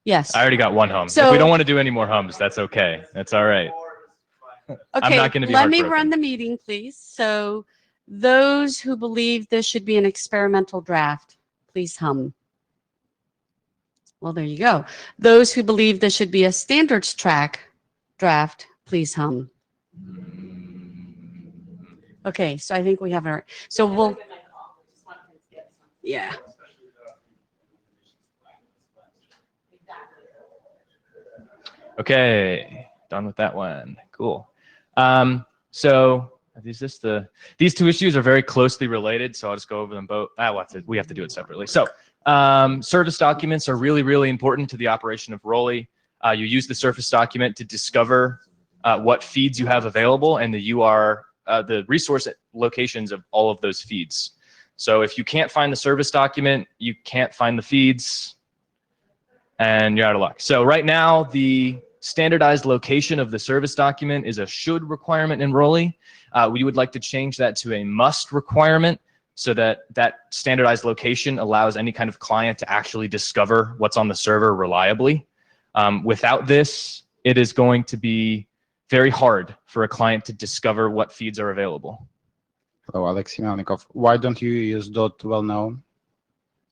yes. I already got 1 hum. If So- we don't want to do any more hums, that's okay. That's all right. Okay, not gonna be let me heartbroken. run the meeting, please. So those who believe this should be an experimental draft, please hum. Well, there you go. Those who believe this should be a standards track draft, please hum. Okay, so I think we have our, so That we'll, would've been my call. I just wanted to get some- yeah. Exactly. Okay, done with that one. Cool. So these 2 issues are very closely related, so I'll just go over them both. We have to do it separately. So service documents are really, really important to the operation of Rolly. You use the service document to discover what feeds you have available and the resource locations of all of those feeds. So if you can't find the service document, you can't find the feeds, and you're out of luck. So right now, the standardized location of the service document is a should requirement in Rolly. We would like to change that to a must requirement so that standardized location allows any kind of client to actually discover what's on the server reliably. Without this, it is going to be very hard for a client to discover what feeds are available. Hello, Alexei Melnikov. Why don't you use .well known?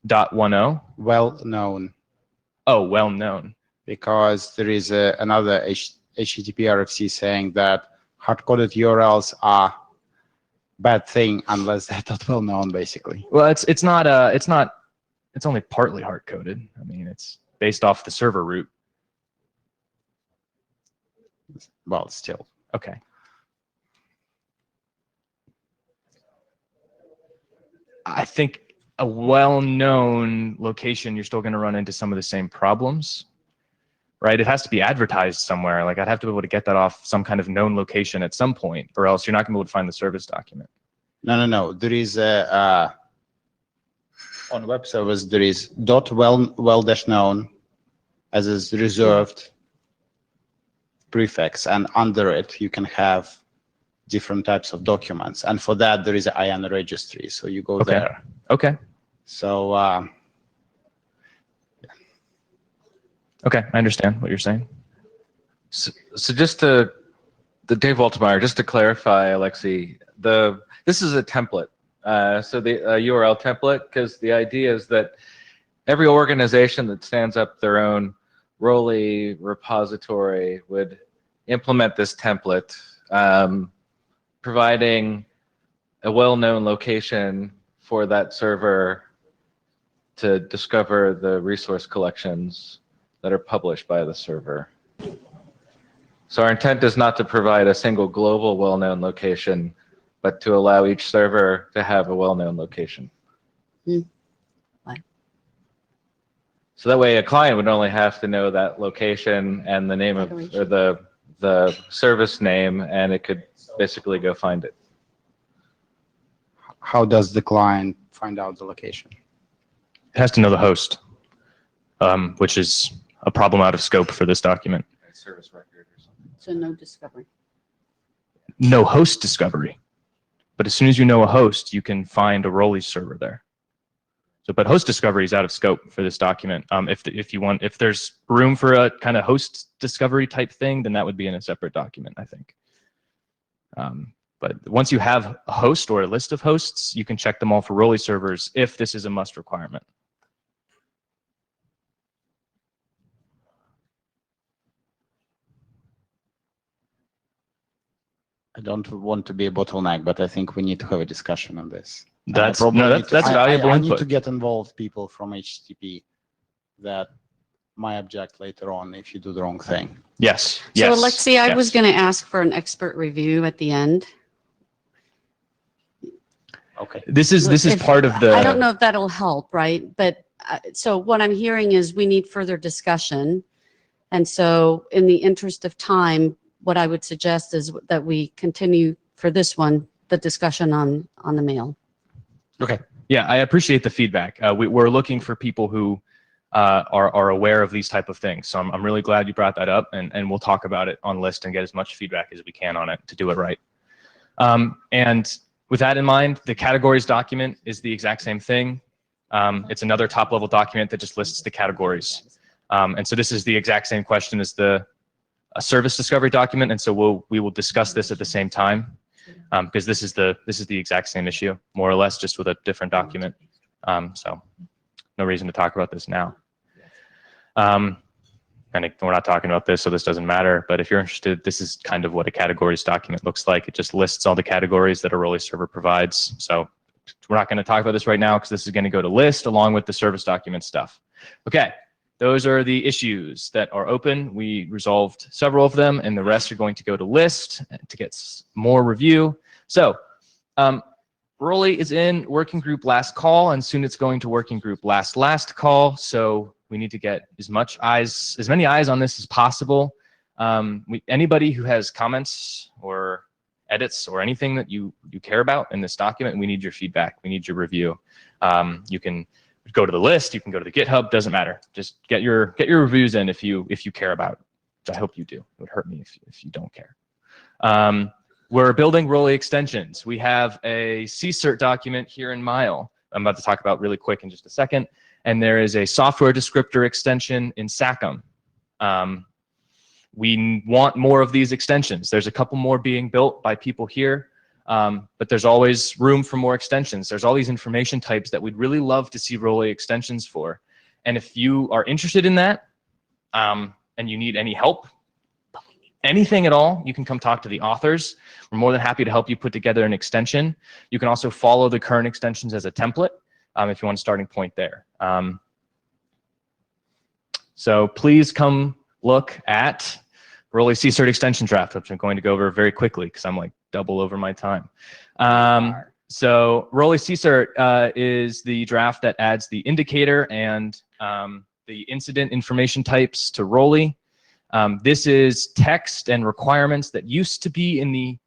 .10? Well known, Oh, well known. because there is another HTTP RFC saying that hard-coded URLs are bad thing unless they're .well known, basically. Well, it's only partly hard coded. I mean, it's based off the server root. Well, still. Okay. I think a well-known location, you're still going to run into some of the same problems, right? It has to be advertised somewhere. Like I'd have to be able to get that off some kind of known location at some point, or else you're not going to be able to find the service document. No. There is a on web servers there is dot well dash known as is reserved prefix, and under it you can have different types of documents, and for that there is an IAN registry. So you go Okay. there. Okay. So Okay. I understand what you're saying. So just to the Dave Waltemeyer, just to clarify, Alexi, this is a template. So the URL template, because the idea is that every organization that stands up their own Rolly repository would implement this template, providing a well-known location for that server to discover the resource collections that are published by the server. So our intent is not to provide a single global well-known location, but to allow each server to have a well-known location. Fine. So that way a client would only have to know that location and the name of, or the service name, and it could basically go find it. how does the client find out the location? It has to know the host, which is a problem out of scope for this document. Service record or something. So no discovery. No host discovery. But as soon as you know a host, you can find a Rolly server there. So, but host discovery is out of scope for this document. If there's room for a kind of host discovery type thing, then that would be in a separate document, I think. But once you have a host or a list of hosts, you can check them all for Rolly servers if this is a must requirement. I don't want to be a bottleneck, but I think we need to have a discussion on this. That's Probably valuable I need input. to get involved people from HTTP that might object later on if you do the wrong thing. Yes. So Yes. Alexi, I yes. was going to ask for an expert review at the end. Okay. This is If- part of the. I don't know if that'll help, right? But so what I'm hearing is we need further discussion. And so in the interest of time, what I would suggest is that we continue for this one, the discussion on the mail. Okay. Yeah, I appreciate the feedback. We're looking for people who are aware of these type of things. So I'm really glad you brought that up, and we'll talk about it on list and get as much feedback as we can on it to do it right. And with that in mind, the categories document is the exact same thing. It's another top level document that just lists the categories. And so this is the exact same question as a service discovery document. And so we will discuss this at the same time. Because this is the exact same issue, more or less, just with a different document. So no reason to talk about this now. And we're not talking about this, so this doesn't matter. But if you're interested, this is kind of what a categories document looks like. It just lists all the categories that a Rolly server provides. So we're not going to talk about this right now because this is going to go to list along with the service document stuff. Okay. Those are the issues that are open. We resolved several of them, and the rest are going to go to list to get more review. So Rolly is in working group last call, and soon it's going to working group last call. So we need to get as many eyes on this as possible. Anybody who has comments or edits or anything that you care about in this document, we need your feedback. We need your review. You can go to the list, you can go to the GitHub, doesn't matter. Just get your reviews in if you care about it, which I hope you do. It would hurt me if you don't care. We're building Rolly extensions. We have a CCERT document here in Mile I'm about to talk about really quick in just a second. And there is a software descriptor extension in SACM. We want more of these extensions. There's a couple more being built by people here. But there's always room for more extensions. There's all these information types that we'd really love to see Rolly extensions for. And if you are interested in that, and you need any help, anything at all, you can come talk to the authors. We're more than happy to help you put together an extension. You can also follow the current extensions as a template if you want a starting point there. So please come look at Rolly CCERT extension draft, which I'm going to go over very quickly because I'm like double over my time. So Rolly CCERT is the draft that adds the indicator and the incident information types to Rolly. This is text and requirements that used to be in the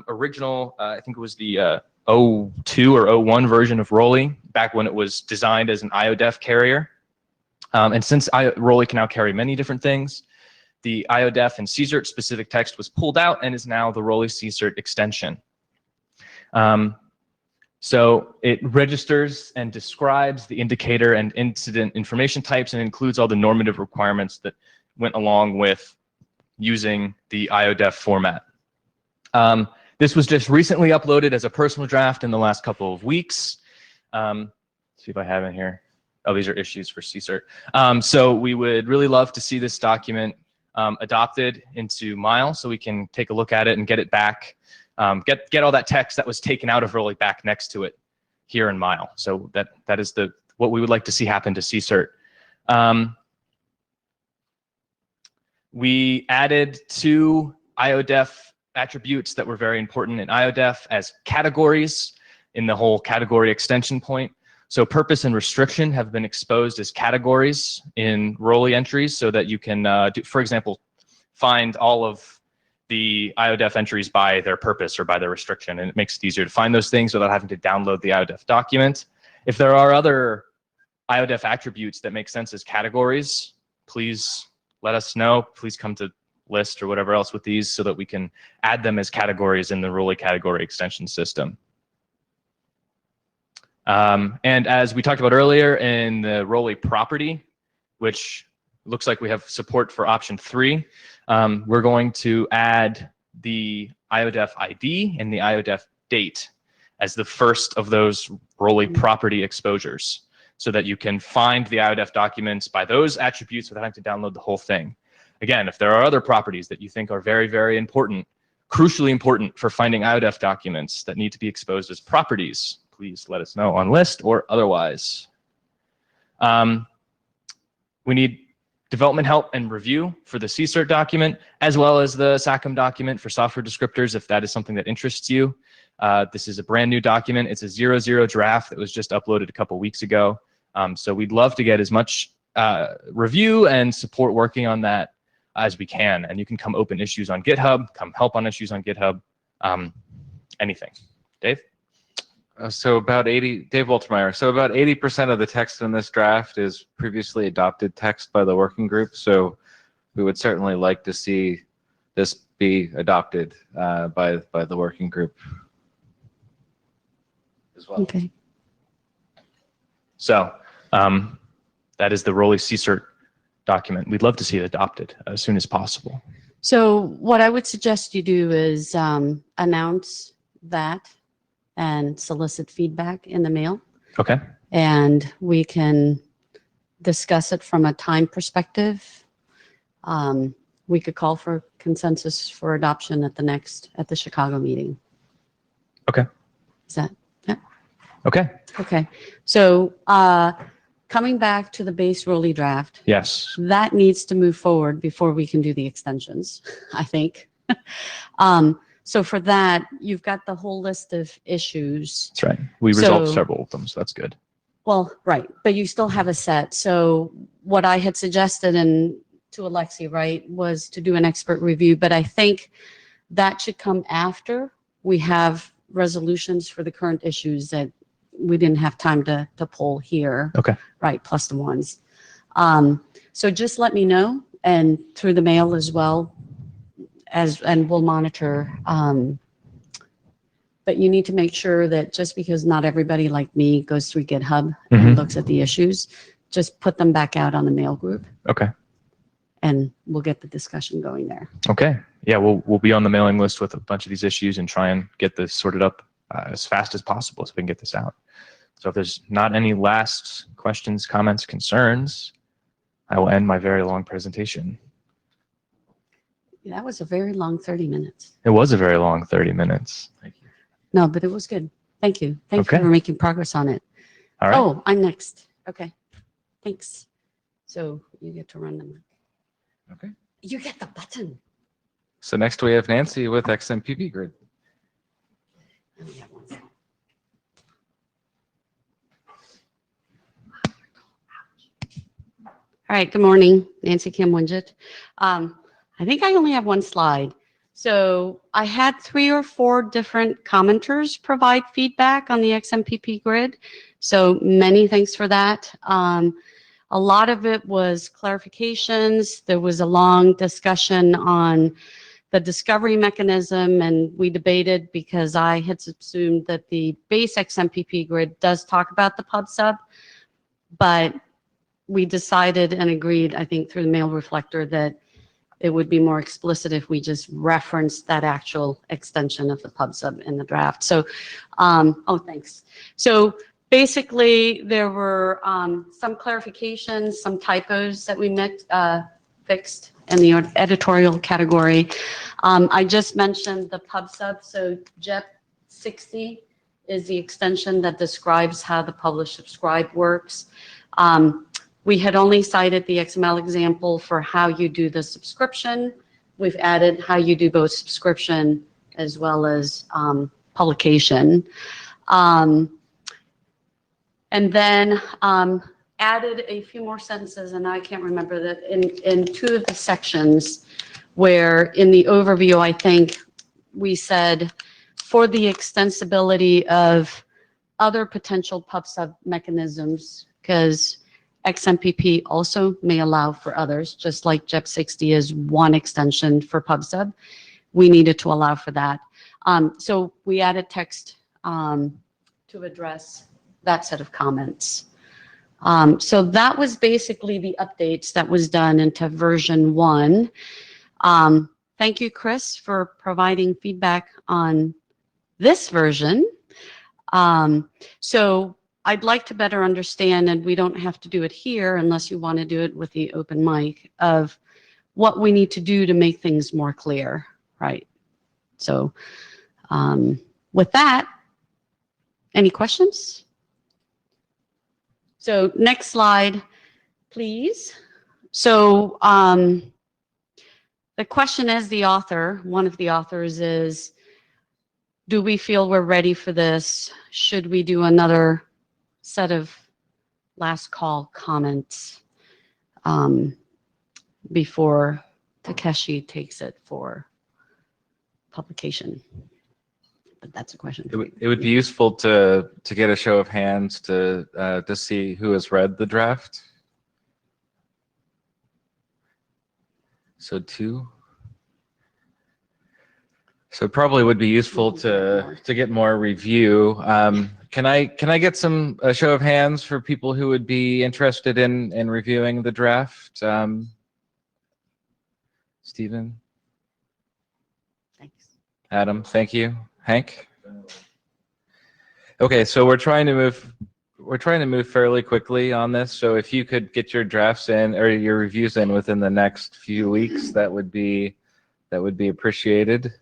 original, I think it was the 02 or 01 version of Rolly, back when it was designed as an IODEF carrier. And since Rolly can now carry many different things, the IODEF and CSERT specific text was pulled out and is now the Rolly CSERT extension. So it registers and describes the indicator and incident information types and includes all the normative requirements that went along with using the IODEF format. This was just recently uploaded as a personal draft in the last couple of weeks. See if I have it here. Oh, these are issues for CSERT. So we would really love to see this document adopted into Mile so we can take a look at it and get it back. Get all that text that was taken out of Rolly back next to it here in Mile. So that is what we would like to see happen to CSERT. We added 2 IODEF attributes that were very important in IODEF as categories in the whole category extension point. So purpose and restriction have been exposed as categories in Rolly entries so that you can, for example, find all of the IODEF entries by their purpose or by their restriction, and it makes it easier to find those things without having to download the IODEF document. If there are other IODEF attributes that make sense as categories, please let us know. Please come to list or whatever else with these so that we can add them as categories in the Rolly category extension system. And as we talked about earlier in the Rolly property, which looks like we have support for option 3, we're going to add the IODEF ID and the IODEF date as the first of those Rolly property exposures so that you can find the IODEF documents by those attributes without having to download the whole thing. Again, if there are other properties that you think are very, very important, crucially important for finding IODEF documents that need to be exposed as properties, please let us know on list or otherwise. We need development help and review for the CSERT document, as well as the SACM document for software descriptors, if that is something that interests you. This is a brand new document. It's a 0.0 draft that was just uploaded a couple weeks ago. So we'd love to get as much review and support working on that as we can. And you can come open issues on GitHub, come help on issues on GitHub, anything. Dave? So about 80, Dave Woltermeyer. So about 80% of the text in this draft is previously adopted text by the working group. So we would certainly like to see this be adopted by the working group as well. Okay. So that is the Rolly CSERT document. We'd love to see it adopted as soon as possible. So what I would suggest you do is announce that and solicit feedback in the mail. Okay. And we can discuss it from a time perspective. We could call for consensus for adoption at the Chicago meeting. Okay. Is that, yeah? Okay. Okay. So coming back to the base Rolly draft, Yes. that needs to move forward before we can do the extensions, I think. So for that, you've got the whole list of issues. That's right. We resolved So- several of them, so that's good. Well, right, but you still have a set. So what I had suggested to Alexi, right, was to do an expert review, but I think that should come after we have resolutions for the current issues that we didn't have time to pull here. Okay. Right, plus the ones. So just let me know, and through the mail as well, and we'll monitor. But you need to make sure that just because not everybody like me goes through GitHub and looks at the issues, just put them back out on the mail group, Okay. and we'll get the discussion going there. Okay. Yeah, we'll be on the mailing list with a bunch of these issues and try and get this sorted up as fast as possible so we can get this out. So if there's not any last questions, comments, concerns, I will end my very long presentation. That was a very long 30 minutes. It was a very long 30 minutes. Thank you. No, but it was good. Thank you. Thank you Okay. for making progress on it. All right. Oh, I'm next. Okay. Thanks. So you get to run them. Okay. You get the button. So next we have Nancy with XMPP Grid. I only have one slide. All right, good morning, Nancy Kim Winget. I think I only have one slide. So I had 3 or 4 different commenters provide feedback on the XMPP grid. So many thanks for that. A lot of it was clarifications. There was a long discussion on the discovery mechanism, and we debated because I had assumed that the base XMPP grid does talk about the pub sub, but we decided and agreed, I think through the mail reflector, that it would be more explicit if we just referenced that actual extension of the pub sub in the draft. So, oh, thanks. So basically, there were some clarifications, some typos that we fixed in the editorial category. I just mentioned the pub sub. So JEP 60 is the extension that describes how the publish subscribe works. We had only cited the XML example for how you do the subscription. We've added how you do both subscription as well as publication. And then added a few more sentences, and I can't remember that, in 2 of the sections where in the overview, I think we said for the extensibility of other potential pub sub mechanisms, because XMPP also may allow for others, just like JEP 60 is one extension for pub sub. We needed to allow for that. So we added text to address that set of comments. So that was basically the updates that was done into version 1. Thank you, Chris, for providing feedback on this version. So I'd like to better understand, and we don't have to do it here unless you want to do it with the open mic, of what we need to do to make things more clear, right? So with that, any questions? So next slide, please. So the question is, the author, one of the authors is, do we feel we're ready for this? Should we do another set of last call comments before Takeshi takes it for publication? But that's a question. It would be useful to get a show of hands to see who has read the draft. So 2. So it probably would be useful to get more review. Can I get a show of hands for people who would be interested in reviewing the draft? Stephen? Thanks. Adam, thank you. Hank? Okay, so we're trying to move fairly quickly on this. So if you could get your drafts in or your reviews in within the next few weeks, that would be appreciated.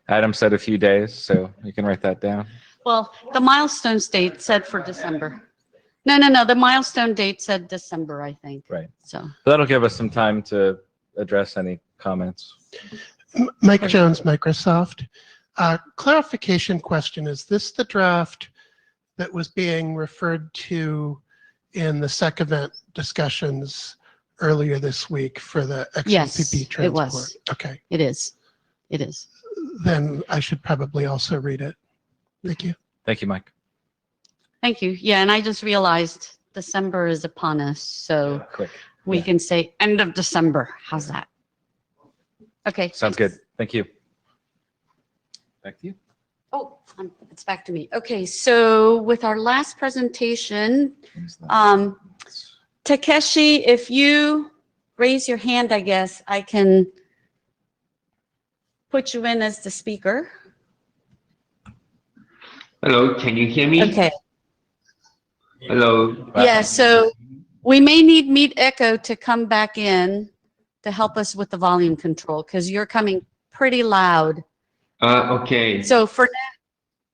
Adam said a few days, so you can write that down. Well, the milestone date said for December. No. The milestone date said December, I think. Right. So That'll give us some time to address any comments. Mike Jones, Microsoft. Clarification question. Is this the draft that was being referred to in the SEC event discussions earlier this week for the XMPP yes, transport? it was. Okay. It is. It is. Then I should probably also read it. Thank you. Thank you, Mike. Thank you. Yeah, and I just realized December is upon us, so Quick. we can say end of December. How's that? Okay. Sounds thanks. good. Thank you. Back to you. Oh, it's back to me. Okay, so with our last presentation, Takeshi, if you raise your hand, I guess I can put you in as the speaker. Hello, can you hear me? Okay. Hello. Yeah, so we may need Meet Echo to come back in to help us with the volume control because you're coming pretty loud. Okay. So for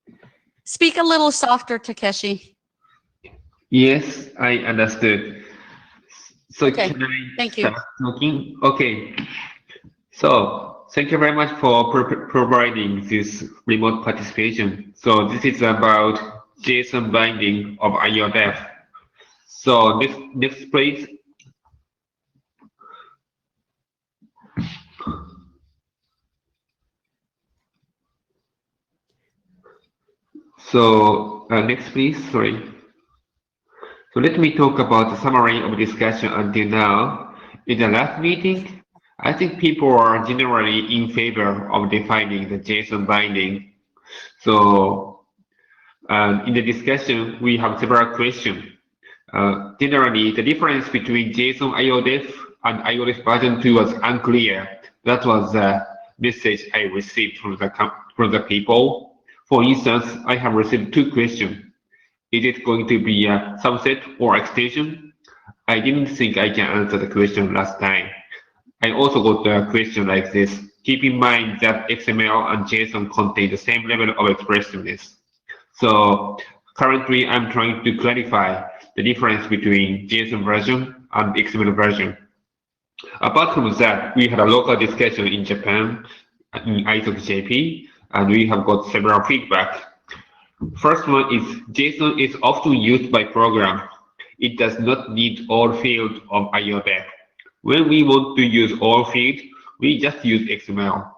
now, speak a little softer, Takeshi. Yes, I understood. So Okay, can I thank you. start talking? Okay. So thank you very much for providing this remote participation. So this is about JSON binding of IETF. So this displays So next, please. Sorry. So let me talk about the summary of discussion until now. In the last meeting, I think people are generally in favor of defining the JSON binding. So in the discussion, we have several questions. Generally, the difference between JSON IODEF and IODEF version 2 was unclear. That was the message I received from the people. For instance, I have received 2 questions. Is it going to be a subset or extension? I didn't think I can answer the question last time. I also got a question like this. Keep in mind that XML and JSON contain the same level of expressiveness. So currently, I'm trying to clarify the difference between JSON version and XML version. Apart from that, we had a local discussion in Japan, in ISOC-JP, and we have got several feedback. First one is JSON is often used by program. It does not need all fields of IODEF. When we want to use all fields, we just use XML.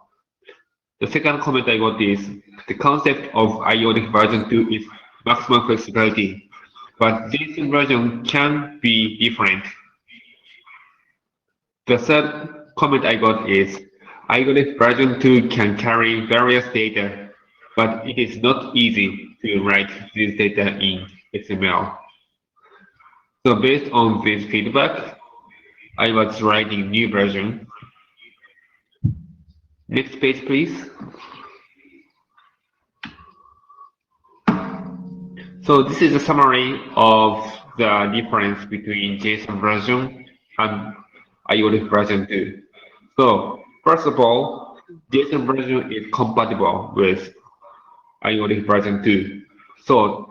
The second comment I got is the concept of IODEF version 2 is maximum flexibility, but JSON version can be different. The third comment I got is IODEF version 2 can carry various data, but it is not easy to write this data in XML. So based on this feedback, I was writing new version. Next page, please. So this is a summary of the difference between JSON version and IODEF version 2. So first of all, JSON version is compatible with IODEF version 2. So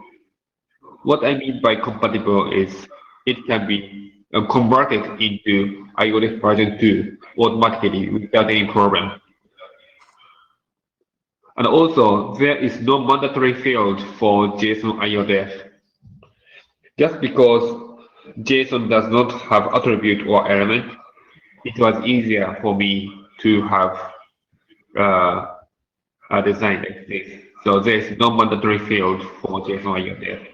what I mean by compatible is it can be converted into IODEF version 2 automatically without any problem. And also, there is no mandatory field for JSON IODEF. Just because JSON does not have attribute or element, it was easier for me to have a design like this. So there is no mandatory field for JSON IODEF.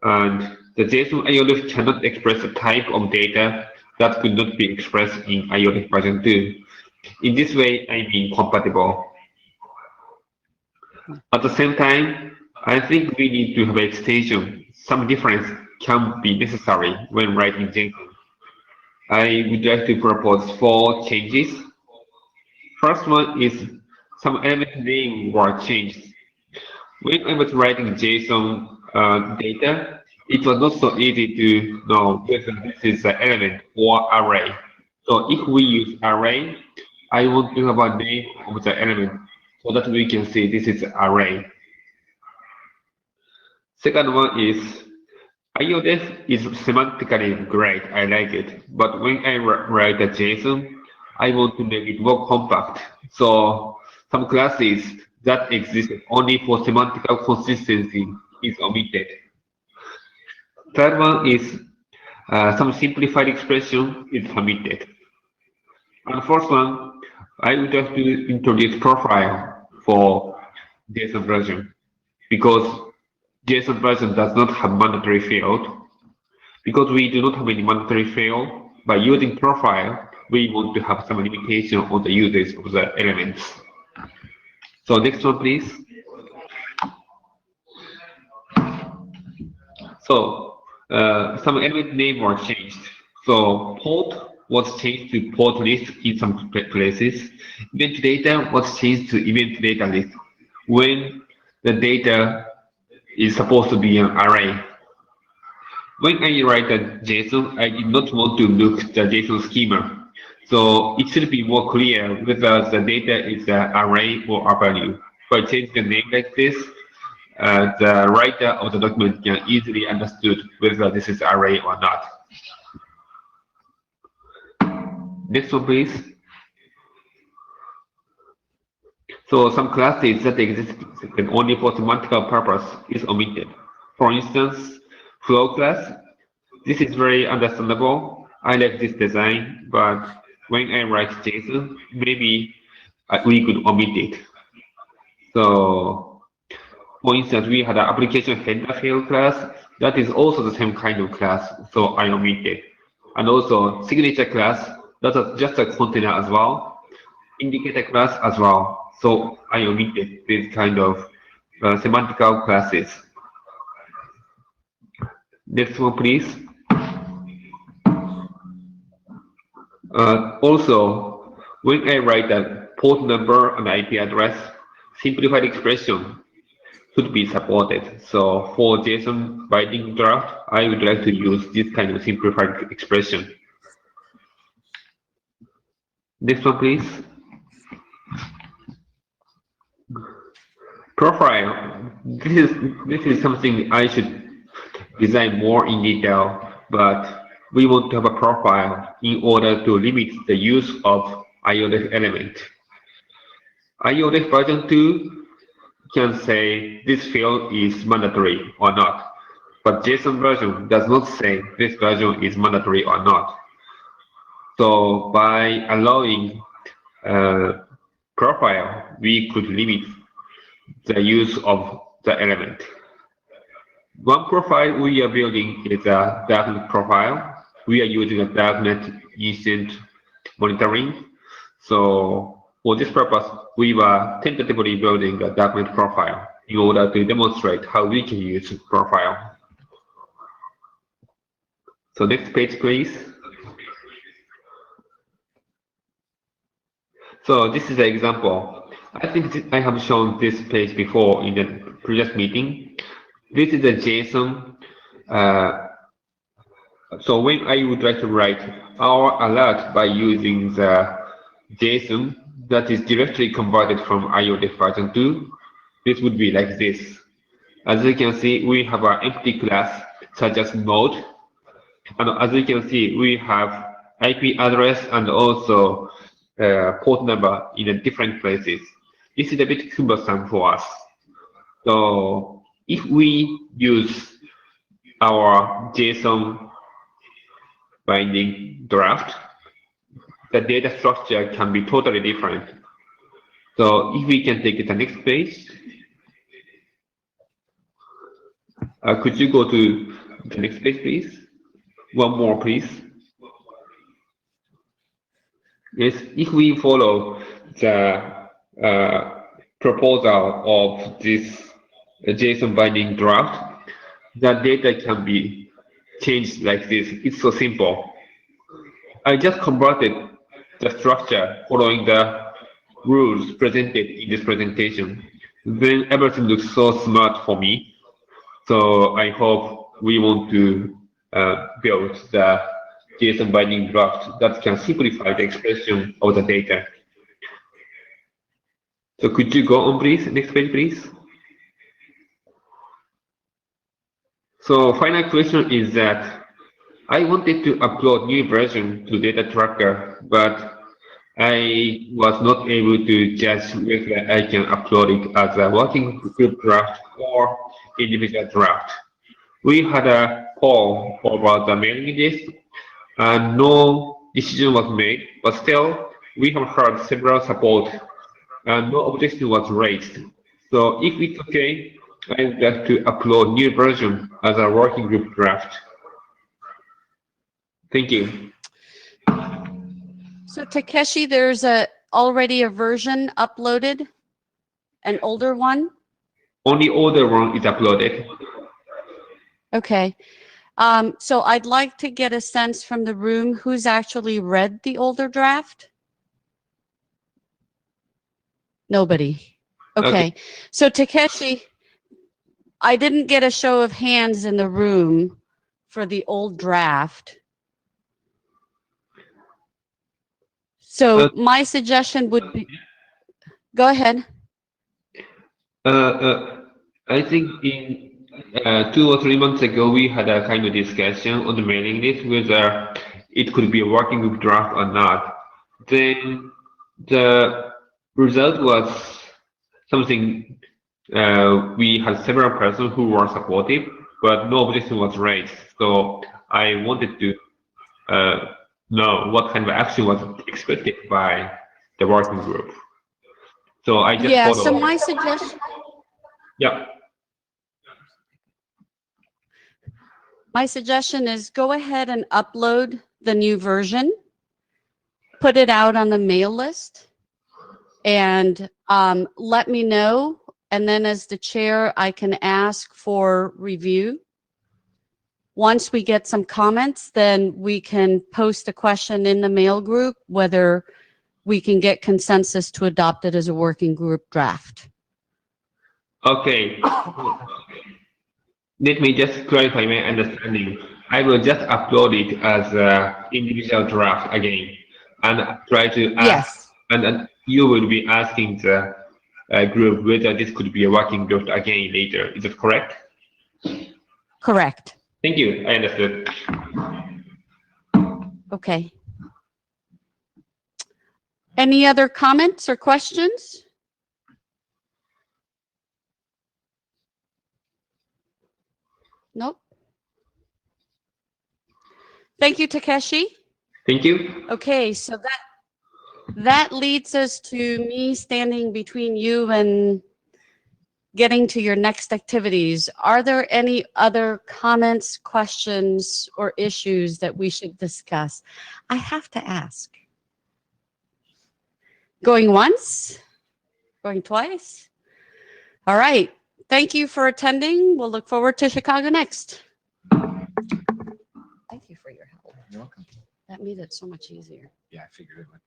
And the JSON IODEF cannot express a type of data that could not be expressed in IODEF version 2. In this way, I mean compatible. At the same time, I think we need to have an extension. Some difference can be necessary when writing JSON. I would like to propose 4 changes. First one is some element name were changed. When I was writing JSON data, it was not so easy to know whether this is an element or array. So if we use array, I want to have a name of the element so that we can see this is an array. Second one is IODEF is semantically great, I like it. But when I write a JSON, I want to make it more compact. So some classes that exist only for semantic consistency is omitted. Third one is some simplified expression is omitted. And fourth one, I would like to introduce profile for JSON version because JSON version does not have mandatory field. Because we do not have any mandatory field, by using profile, we want to have some limitation on the usage of the elements. So next one, please. So some element name were changed. So port was changed to port list in some places. Event data was changed to event data list when the data is supposed to be an array. When I write a JSON, I did not want to look the JSON schema. So it should be more clear whether the data is an array or a value. If I change the name like this, the writer of the document can easily understood whether this is array or not. Next one, please. So some classes that exist only for semantical purpose is omitted. For instance, flow class. This is very understandable. I like this design, but when I write JSON, maybe we could omit it. So, for instance, we had an application header field class that is also the same kind of class, so I omit it. And also signature class, that's just a container as well. Indicator class as well, so I omitted this kind of semantical classes. Next one, please. Also, when I write a port number and IP address, simplified expression should be supported. So for JSON binding draft, I would like to use this kind of simplified expression. Next one, please. Profile. This is something I should design more in detail, but we want to have a profile in order to limit the use of IODEF element. IODEF version 2 can say this field is mandatory or not, but JSON version does not say this version is mandatory or not. So by allowing profile, we could limit the use of the element. One profile we are building is a darknet profile. We are using a darknet incident monitoring. So for this purpose, we were tentatively building a darknet profile in order to demonstrate how we can use profile. So next page, please. So this is an example. I think I have shown this page before in the previous meeting. This is a JSON. So when I would like to write our alert by using the JSON that is directly converted from IODEF version 2, this would be like this. As you can see, we have an empty class such as node. And as you can see, we have IP address and also port number in different places. This is a bit cumbersome for us. So if we use our JSON binding draft, the data structure can be totally different. So if we can take it to the next page, could you go to the next page, please? One more, please. Yes, if we follow the proposal of this JSON binding draft, the data can be changed like this. It's so simple. I just converted the structure following the rules presented in this presentation. Then everything looks so smart for me. So I hope we want to build the JSON binding draft that can simplify the expression of the data. So could you go on, please? Next page, please. So final question is that I wanted to upload new version to data tracker, but I was not able to judge whether I can upload it as a working group draft or individual draft. We had a poll about the mailing list and no decision was made, but still we have heard several support and no objection was raised. So if it's okay, I would like to upload new version as a working group draft. Thank you. So Takeshi, there's already a version uploaded, an older one? Only older one is uploaded. Okay. So I'd like to get a sense from the room who's actually read the older draft. Nobody. Okay. So Takeshi, I didn't get a show of hands in the room for the old draft. So my suggestion would be, go ahead. I think in 2 or 3 months ago, we had a kind of discussion on the mailing list whether it could be a working group draft or not. Then the result was something we had several persons who were supportive, but no objection was raised. So I wanted to know what kind of action was expected by the working group. So I just Yeah, follow. so my suggestion, Yeah. my suggestion is go ahead and upload the new version, put it out on the mail list, and let me know. And then as the chair, I can ask for review. Once we get some comments, then we can post a question in the mail group, whether we can get consensus to adopt it as a working group draft. Okay. Let me just clarify my understanding. I will just upload it as an individual draft again and try to ask, Yes, and then you will be asking the group whether this could be a working group again later. Is that correct? correct. Thank you. I understood. Okay. Any other comments or questions? Nope. Thank you, Takeshi. Thank you. Okay, so that leads us to me standing between you and getting to your next activities. Are there any other comments, questions, or issues that we should discuss? I have to ask. Going once? Going twice? All right. Thank you for attending. We'll look forward to Chicago next. Thank you for your help. You're welcome. That made it so much easier. Yeah, I figured it would.